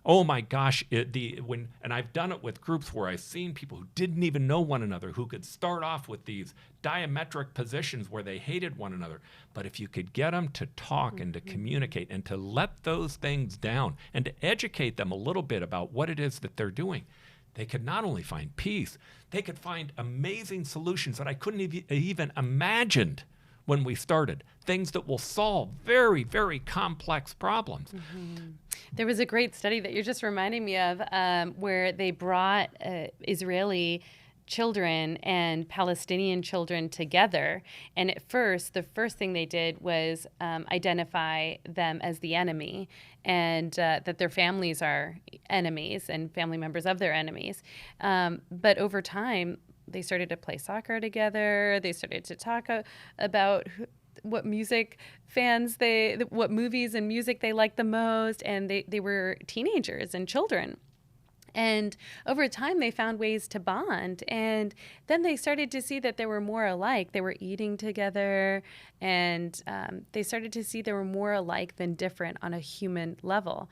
Oh my gosh, and I've done it with groups where I've seen people who didn't even know one another, who could start off with these diametric positions where they hated one another. But if you could get them to talk and to communicate and to let those things down and to educate them a little bit about what it is that they're doing, they could not only find peace, they could find amazing solutions that I couldn't even imagined when we started, things that will solve very, very complex problems. There was a great study that you're just reminding me of where they brought Israeli children and Palestinian children together. And at first, the first thing they did was identify them as the enemy, and that their families are enemies and family members of their enemies. But over time, they started to play soccer together. They started to talk about what music fans what movies and music they liked the most. And they were teenagers and children. And over time, they found ways to bond. And then they started to see that they were more alike. They were eating together, and they started to see they were more alike than different on a human level,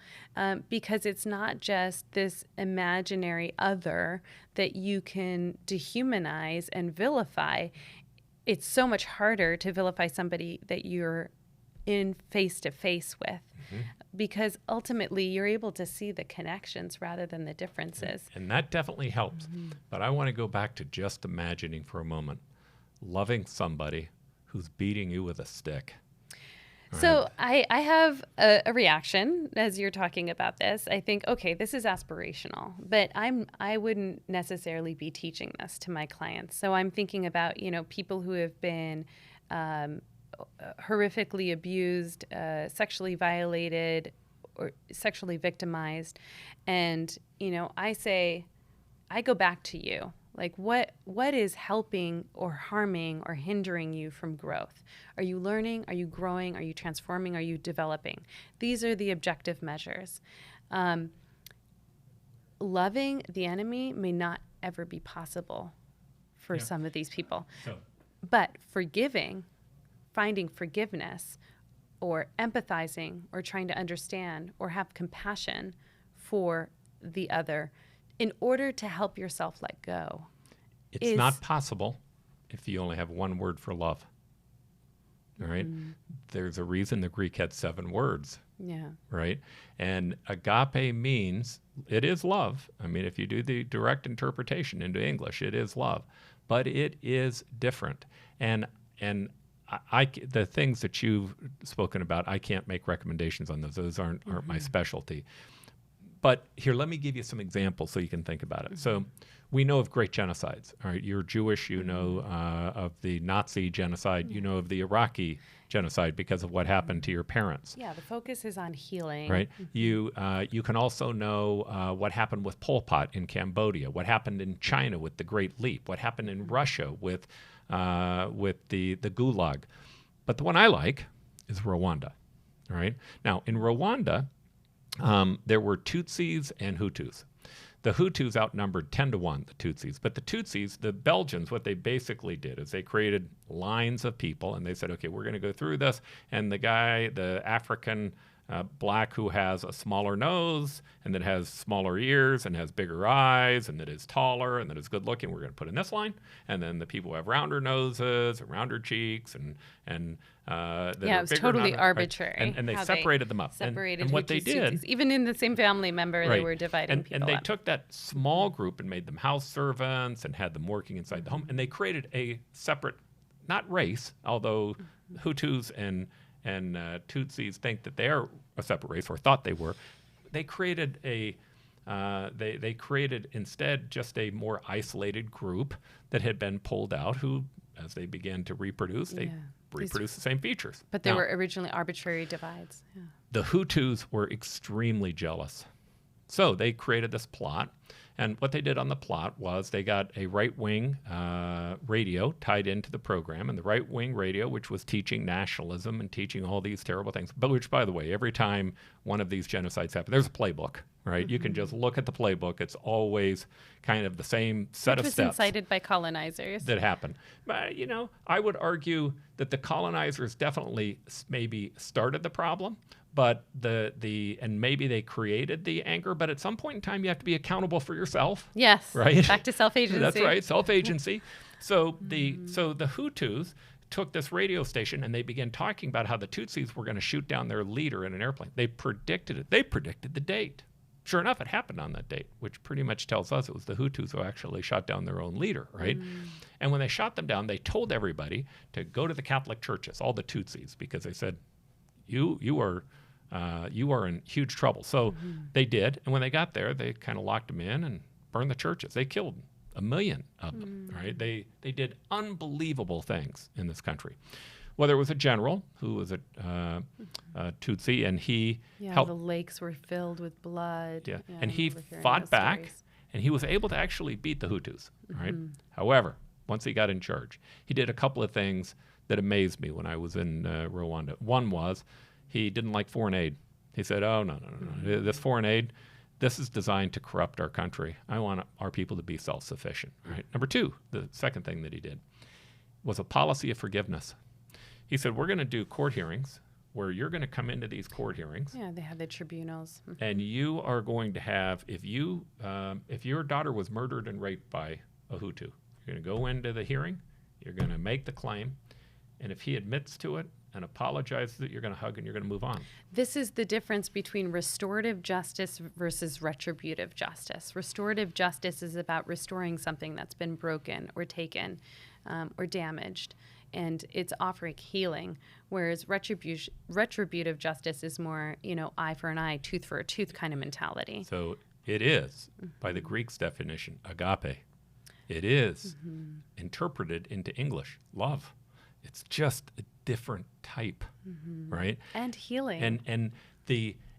because it's not just this imaginary other that you can dehumanize and vilify. It's so much harder to vilify somebody that you're in face-to-face with. Because ultimately you're able to see the connections rather than the differences. And that definitely helps. But I want to go back to just imagining for a moment, loving somebody who's beating you with a stick. So I have a reaction as you're talking about this. I think, okay, this is aspirational, but I wouldn't necessarily be teaching this to my clients. So I'm thinking about, people who have been horrifically abused, sexually violated, or sexually victimized. And, I go back to you. Like, what is helping or harming or hindering you from growth? Are you learning? Are you growing? Are you transforming? Are you developing? These are the objective measures. Loving the enemy may not ever be possible for some of these people. But finding forgiveness or empathizing or trying to understand or have compassion for the other in order to help yourself let go. It's not possible if you only have one word for love. All right? There's a reason the Greek had 7 words. Yeah. Right? And agape means, it is love. I mean, if you do the direct interpretation into English, it is love. But it is different. And the things that you've spoken about, I can't make recommendations on those. Those aren't my specialty. But here, let me give you some examples so you can think about it. So we know of great genocides. All right, you're Jewish, you know of the Nazi genocide, you know of the Iraqi genocide because of what happened to your parents. Yeah, the focus is on healing. Right. You can also know what happened with Pol Pot in Cambodia, what happened in China with the Great Leap, what happened in Russia with the Gulag. But the one I like is Rwanda. All right. Now, in Rwanda, there were Tutsis and Hutus. The Hutus outnumbered 10-1 the Tutsis. But the Tutsis, the Belgians, what they basically did is they created lines of people, and they said, okay, we're going to go through this. And the African black who has a smaller nose and that has smaller ears and has bigger eyes and that is taller and that is good looking, we're going to put in this line. And then the people who have rounder noses and rounder cheeks and that it was totally arbitrary. Right? And they separated them up. And what they did, even in the same family member, they were dividing people and they up. took that small group and made them house servants and had them working inside the home. And they created a separate, not race, although Hutus and Tutsis think that they are a separate race, or thought they were. They created they created instead just a more isolated group that had been pulled out, who, as they began to reproduce, they reproduced the same features. But they were originally arbitrary divides. Yeah. The Hutus were extremely jealous So they created this plot. And what they did on the plot was they got a right-wing radio tied into the program, and the right-wing radio, which was teaching nationalism and teaching all these terrible things, but which, by the way, every time one of these genocides happen, there's a playbook, right? You can just look at the playbook. It's always kind of the same set of steps. Which was incited by colonizers. That happen. But, I would argue that the colonizers definitely maybe started the problem, but and maybe they created the anger, but at some point in time you have to be accountable for yourself. Yes. Right? Back to self-agency. That's right, self-agency. So the Hutus took this radio station and they began talking about how the Tutsis were going to shoot down their leader in an airplane. They predicted it. They predicted the date. Sure enough, it happened on that date, which pretty much tells us it was the Hutus who actually shot down their own leader, right? And when they shot them down, they told everybody to go to the Catholic churches, all the Tutsis, because they said, you are in huge trouble. So they did, and when they got there, they kind of locked them in and burned the churches. They killed 1 million of them, right? They did unbelievable things in this country. Well, there was a general who was a Tutsi, and he helped. The lakes were filled with blood. Yeah, and he fought back, and he was able to actually beat the Hutus, right? However, once he got in charge, he did a couple of things that amazed me when I was in Rwanda. One was he didn't like foreign aid. He said, oh, no. This foreign aid, this is designed to corrupt our country. I want our people to be self-sufficient, right? Number two, the second thing that he did was a policy of forgiveness. He said, we're going to do court hearings where you're going to come into these court hearings. Yeah, they have the tribunals. And you are going to have, if your daughter was murdered and raped by a Hutu, you're going to go into the hearing, you're going to make the claim, and if he admits to it and apologizes, that you're going to hug and you're going to move on. This is the difference between restorative justice versus retributive justice. Restorative justice is about restoring something that's been broken or taken or damaged, and it's offering healing, whereas retributive justice is more, eye for an eye, tooth for a tooth kind of mentality. So it is, by the Greek's definition, agape. It is interpreted into English, love. It's just a different type, right? And healing.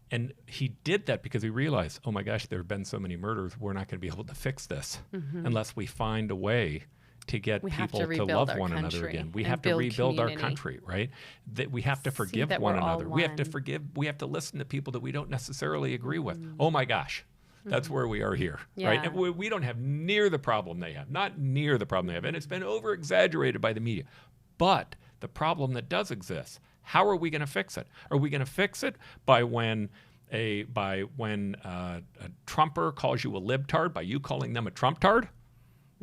And he did that because he realized, oh my gosh, there have been so many murders, we're not going to be able to fix this unless we find a way to get people to love one another again. We have to rebuild our country, right? That we have to forgive one another. We have to forgive. We have to listen to people that we don't necessarily agree with. Oh my gosh. That's where we are here, right? And we don't have near the problem they have, not near the problem they have. And it's been over-exaggerated by the media. But the problem that does exist, how are we going to fix it? Are we going to fix it by when a Trumper calls you a libtard, by you calling them a Trumptard?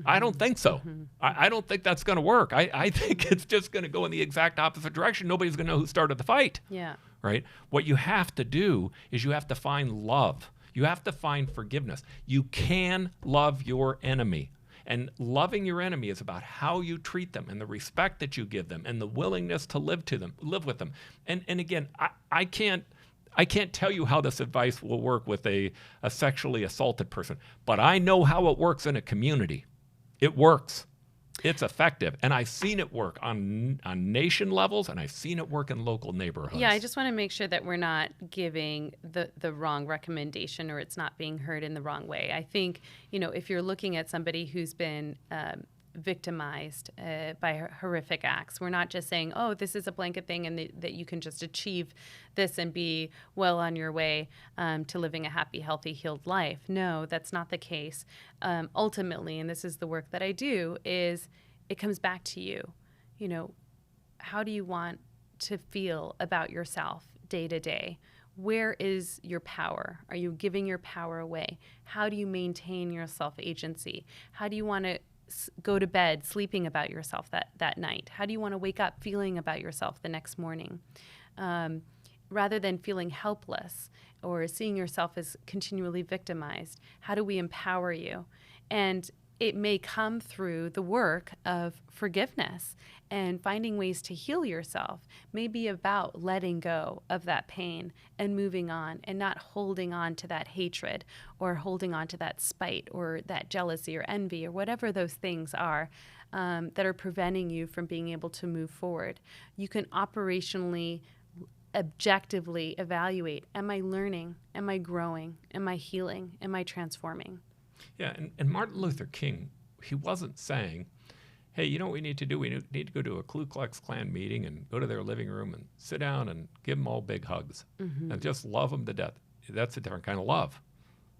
I don't think so. I don't think that's going to work. I think it's just going to go in the exact opposite direction. Nobody's going to know who started the fight. Yeah. Right? What you have to do is you have to find love. You have to find forgiveness. You can love your enemy. And loving your enemy is about how you treat them and the respect that you give them and the willingness to live with them. And again, I can't tell you how this advice will work with a sexually assaulted person, but I know how it works in a community. It works. It's effective. And I've seen it work on nation levels, and I've seen it work in local neighborhoods. Yeah, I just want to make sure that we're not giving the wrong recommendation or it's not being heard in the wrong way. I think, if you're looking at somebody who's been victimized by horrific acts, we're not just saying, oh, this is a blanket thing and that you can just achieve this and be well on your way to living a happy, healthy, healed life. No, that's not the case. Ultimately, and this is the work that I do, is it comes back to you. How do you want to feel about yourself day to day? Where is your power? Are you giving your power away? How do you maintain your self-agency? How do you want to go to bed sleeping about yourself that night? How do you want to wake up feeling about yourself the next morning? Rather than feeling helpless or seeing yourself as continually victimized, how do we empower you? And it may come through the work of forgiveness and finding ways to heal yourself. May be about letting go of that pain and moving on and not holding on to that hatred or holding on to that spite or that jealousy or envy or whatever those things are that are preventing you from being able to move forward. You can operationally objectively evaluate, am I learning? Am I growing? Am I healing? Am I transforming? Yeah, and Martin Luther King, he wasn't saying, hey, you know what we need to do? We need to go to a Ku Klux Klan meeting and go to their living room and sit down and give them all big hugs and just love them to death. That's a different kind of love.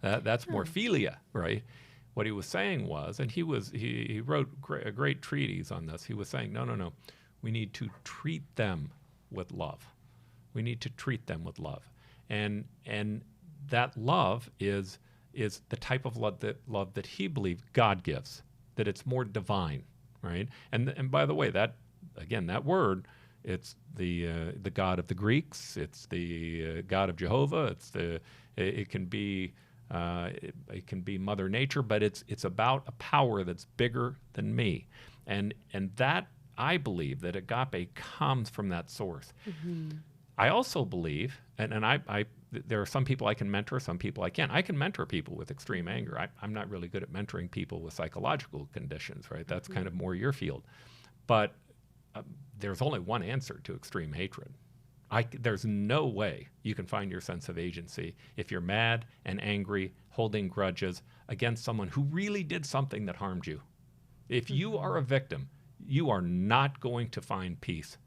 That's more Philia, right? What he was saying was, and he wrote a great treatise on this. He was saying, no. We need to treat them with love. We need to treat them with love. And that love is the type of love that he believed God gives, that it's more divine, right? And by the way, that word, it's the God of the Greeks, it's the God of Jehovah, it can be Mother Nature, but it's about a power that's bigger than me, and that I believe that agape comes from that source. I also believe, and I there are some people I can mentor, some people I can't. I can mentor people with extreme anger. I'm not really good at mentoring people with psychological conditions, right? That's kind of more your field. But there's only one answer to extreme hatred. There's no way you can find your sense of agency if you're mad and angry, holding grudges against someone who really did something that harmed you. If you are a victim, you are not going to find peace.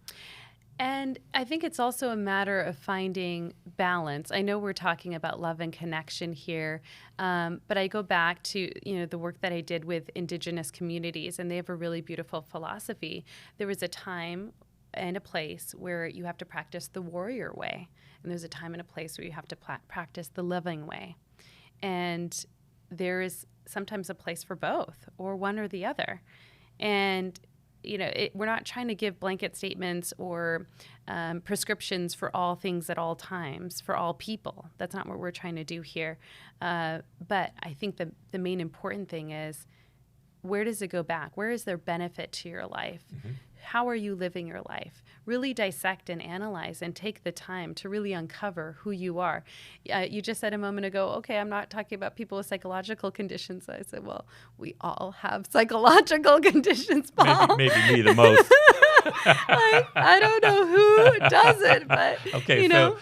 And I think it's also a matter of finding balance. I know we're talking about love and connection here, but I go back to the work that I did with indigenous communities, and they have a really beautiful philosophy. There was a time and a place where you have to practice the warrior way, and there's a time and a place where you have to practice the loving way. And there is sometimes a place for both, or one or the other. And we're not trying to give blanket statements or prescriptions for all things at all times, for all people. That's not what we're trying to do here. But I think the main important thing is, where does it go back? Where is there benefit to your life? How are you living your life? Really dissect and analyze and take the time to really uncover who you are. You just said a moment ago, okay, I'm not talking about people with psychological conditions. I said, well, we all have psychological conditions, Paul. Maybe me the most. I don't know who does it, but okay, so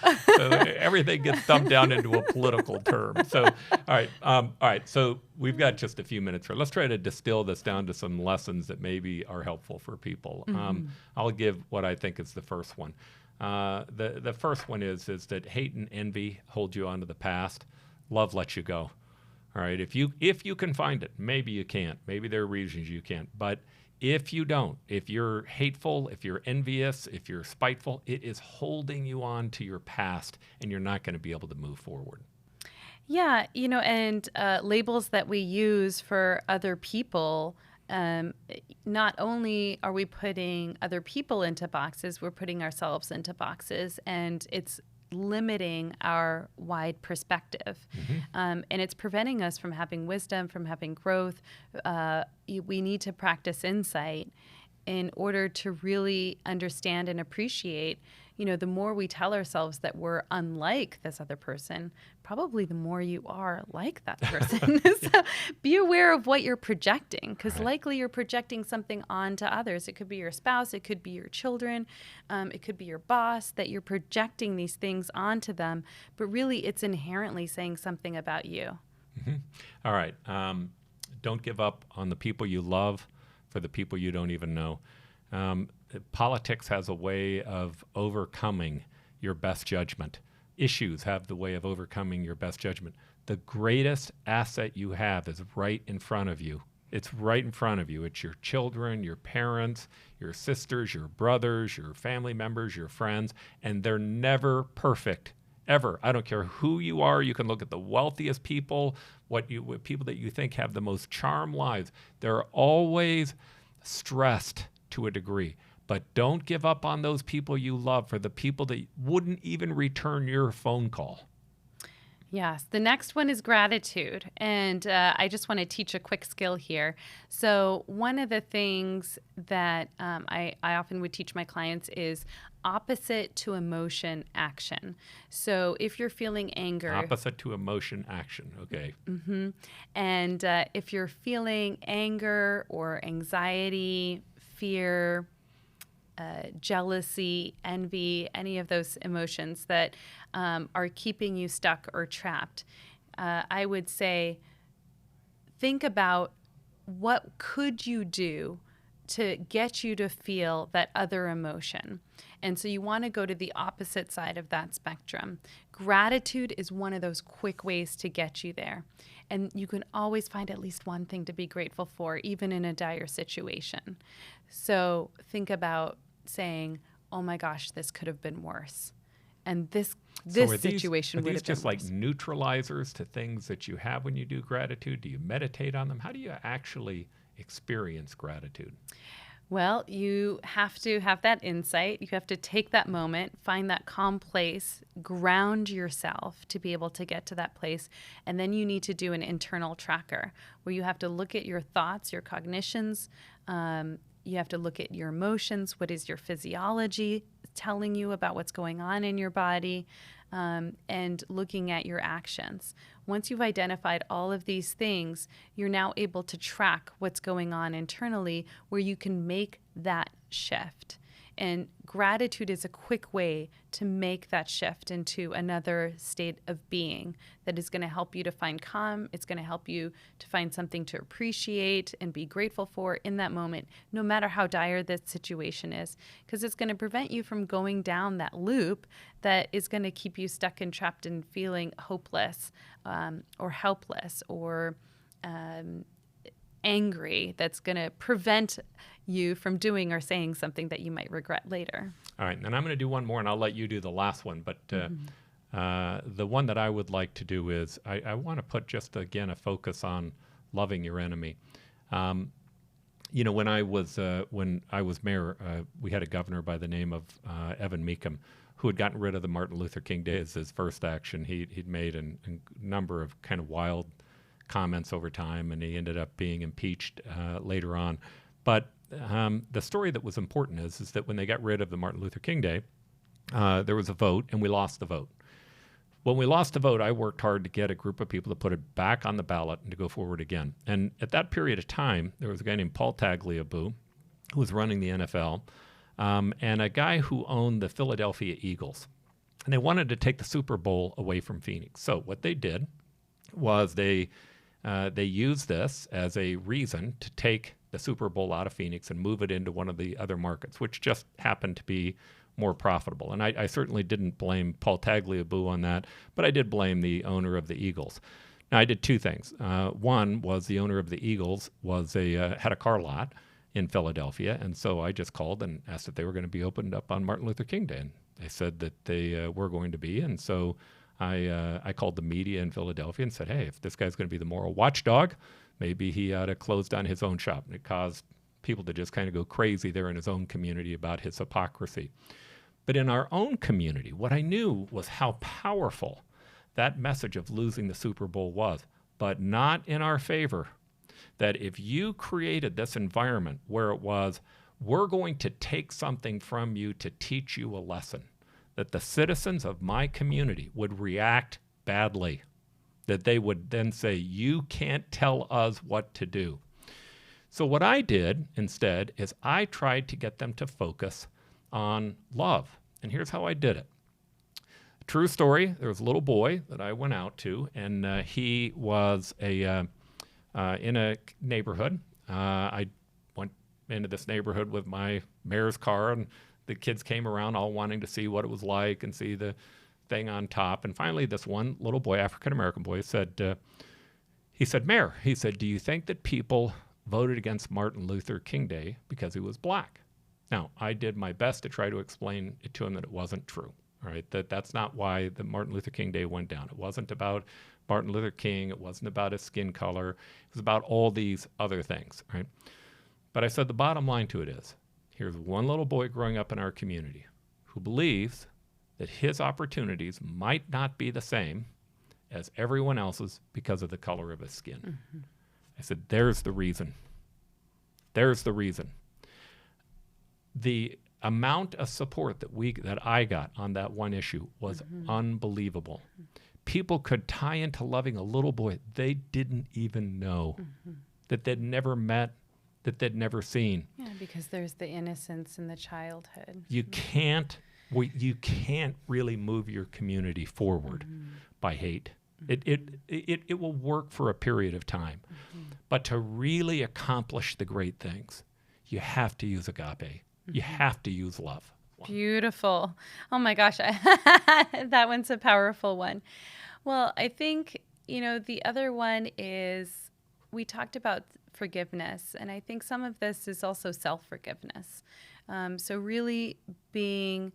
everything gets dumbed down into a political term. So, all right. So we've got just a few minutes here. Let's try to distill this down to some lessons that maybe are helpful for people. I'll give what I think is the first one. The first one is that hate and envy hold you onto the past. Love lets you go. All right. If you can find it, maybe you can't. Maybe there are reasons you can't. But if you don't, if you're hateful, if you're envious, if you're spiteful, it is holding you on to your past, and you're not going to be able to move forward. Yeah, and labels that we use for other people, not only are we putting other people into boxes, we're putting ourselves into boxes, and it's limiting our wide perspective. And it's preventing us from having wisdom, from having growth. We need to practice insight in order to really understand and appreciate. The more we tell ourselves that we're unlike this other person, probably the more you are like that person. So be aware of what you're projecting, because likely you're projecting something onto others. It could be your spouse, it could be your children, it could be your boss, that you're projecting these things onto them, but really it's inherently saying something about you. All right. Don't give up on the people you love for the people you don't even know. Politics has a way of overcoming your best judgment. Issues have the way of overcoming your best judgment. The greatest asset you have is right in front of you. It's right in front of you. It's your children, your parents, your sisters, your brothers, your family members, your friends, and they're never perfect, ever. I don't care who you are. You can look at the wealthiest people, people that you think have the most charmed lives. They're always stressed to a degree. But don't give up on those people you love for the people that wouldn't even return your phone call. Yes. The next one is gratitude. And I just want to teach a quick skill here. So one of the things that I often would teach my clients is opposite to emotion action. So if you're feeling anger. Opposite to emotion action. Okay. And if you're feeling anger or anxiety, fear, jealousy, envy, any of those emotions that are keeping you stuck or trapped, I would say think about what could you do to get you to feel that other emotion. And so you want to go to the opposite side of that spectrum. Gratitude is one of those quick ways to get you there. And you can always find at least one thing to be grateful for, even in a dire situation. So think about saying, oh my gosh, this could have been worse. And this situation would have been worse. Are these just like neutralizers to things that you have when you do gratitude? Do you meditate on them? How do you actually experience gratitude? Well, you have to have that insight. You have to take that moment, find that calm place, ground yourself to be able to get to that place. And then you need to do an internal tracker where you have to look at your thoughts, your cognitions. You have to look at your emotions. What is your physiology telling you about what's going on in your body? And looking at your actions. Once you've identified all of these things, you're now able to track what's going on internally where you can make that shift. And gratitude is a quick way to make that shift into another state of being that is going to help you to find calm. It's going to help you to find something to appreciate and be grateful for in that moment, no matter how dire the situation is, because it's going to prevent you from going down that loop that is going to keep you stuck and trapped and feeling hopeless or helpless or angry. That's going to prevent you from doing or saying something that you might regret later. All right, and I'm going to do one more, and I'll let you do the last one. But the one that I would like to do is I want to put just, again, a focus on loving your enemy. You know, when I was mayor, we had a governor by the name of Evan Meacham, who had gotten rid of the Martin Luther King Day as his first action. He'd made a number of kind of wild comments over time, and he ended up being impeached later on. But the story that was important is that when they got rid of the Martin Luther King Day, there was a vote, and we lost the vote. When we lost the vote, I worked hard to get a group of people to put it back on the ballot and to go forward again. And at that period of time, there was a guy named Paul Tagliabue who was running the NFL, and a guy who owned the Philadelphia Eagles. And they wanted to take the Super Bowl away from Phoenix. So what they did was they used this as a reason to take the Super Bowl out of Phoenix and move it into one of the other markets, which just happened to be more profitable. And I certainly didn't blame Paul Tagliabue on that, but I did blame the owner of the Eagles. Now, I did two things. One was the owner of the Eagles had a car lot in Philadelphia, and so I just called and asked if they were going to be opened up on Martin Luther King Day, and they said that they were going to be, and so I called the media in Philadelphia and said, hey, if this guy's going to be the moral watchdog, maybe he ought to close down his own shop. And it caused people to just kind of go crazy there in his own community about his hypocrisy. But in our own community, what I knew was how powerful that message of losing the Super Bowl was, but not in our favor. That if you created this environment where it was, we're going to take something from you to teach you a lesson, that the citizens of my community would react badly, that they would then say, you can't tell us what to do. So what I did instead is I tried to get them to focus on love. And here's how I did it. True story, there was a little boy that I went out to, and he was in a neighborhood. I went into this neighborhood with my mayor's car, and the kids came around all wanting to see what it was like and see the thing on top. And finally, this one little boy, African-American boy, said, Mayor, he said, do you think that people voted against Martin Luther King Day because he was black? Now, I did my best to try to explain it to him that it wasn't true, right? That's not why the Martin Luther King Day went down. It wasn't about Martin Luther King. It wasn't about his skin color. It was about all these other things, right? But I said the bottom line to it is, here's one little boy growing up in our community who believes that his opportunities might not be the same as everyone else's because of the color of his skin. Mm-hmm. I said, there's the reason. There's the reason. The amount of support that I got on that one issue was unbelievable. People could tie into loving a little boy they didn't even know, that they'd never met, that they'd never seen. Yeah, because there's the innocence in the childhood. You can't really move your community forward by hate. It will work for a period of time. But to really accomplish the great things, you have to use agape. You have to use love. Beautiful. Oh my gosh, that one's a powerful one. Well, I think, the other one is we talked about forgiveness, and I think some of this is also self-forgiveness. So really being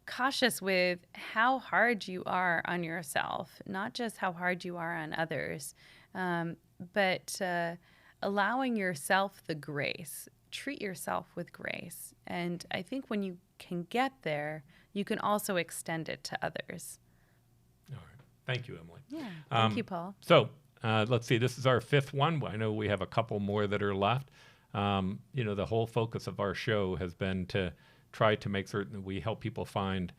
cautious with how hard you are on yourself, not just how hard you are on others, but allowing yourself the grace. Treat yourself with grace. And I think when you can get there, you can also extend it to others. All right. Thank you, Emily. Yeah. Thank you, Paul. So let's see. This is our 5th one. I know we have a couple more that are left. The whole focus of our show has been to try to make certain that we help people find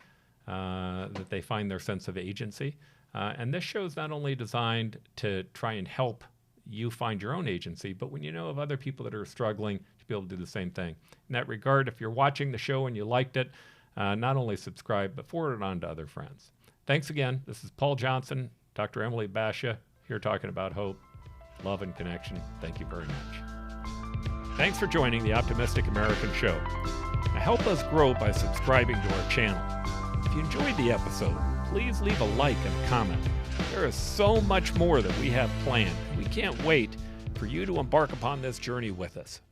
that they find their sense of agency. And this show is not only designed to try and help you find your own agency, but when you know of other people that are struggling, to be able to do the same thing. In that regard, if you're watching the show and you liked it, not only subscribe, but forward it on to other friends. Thanks again. This is Paul Johnson, Dr. Emily Bashah, here talking about hope, love, and connection. Thank you very much. Thanks for joining the Optimistic American Show. Now, help us grow by subscribing to our channel. If you enjoyed the episode, please leave a like and a comment. There is so much more that we have planned. We can't wait for you to embark upon this journey with us.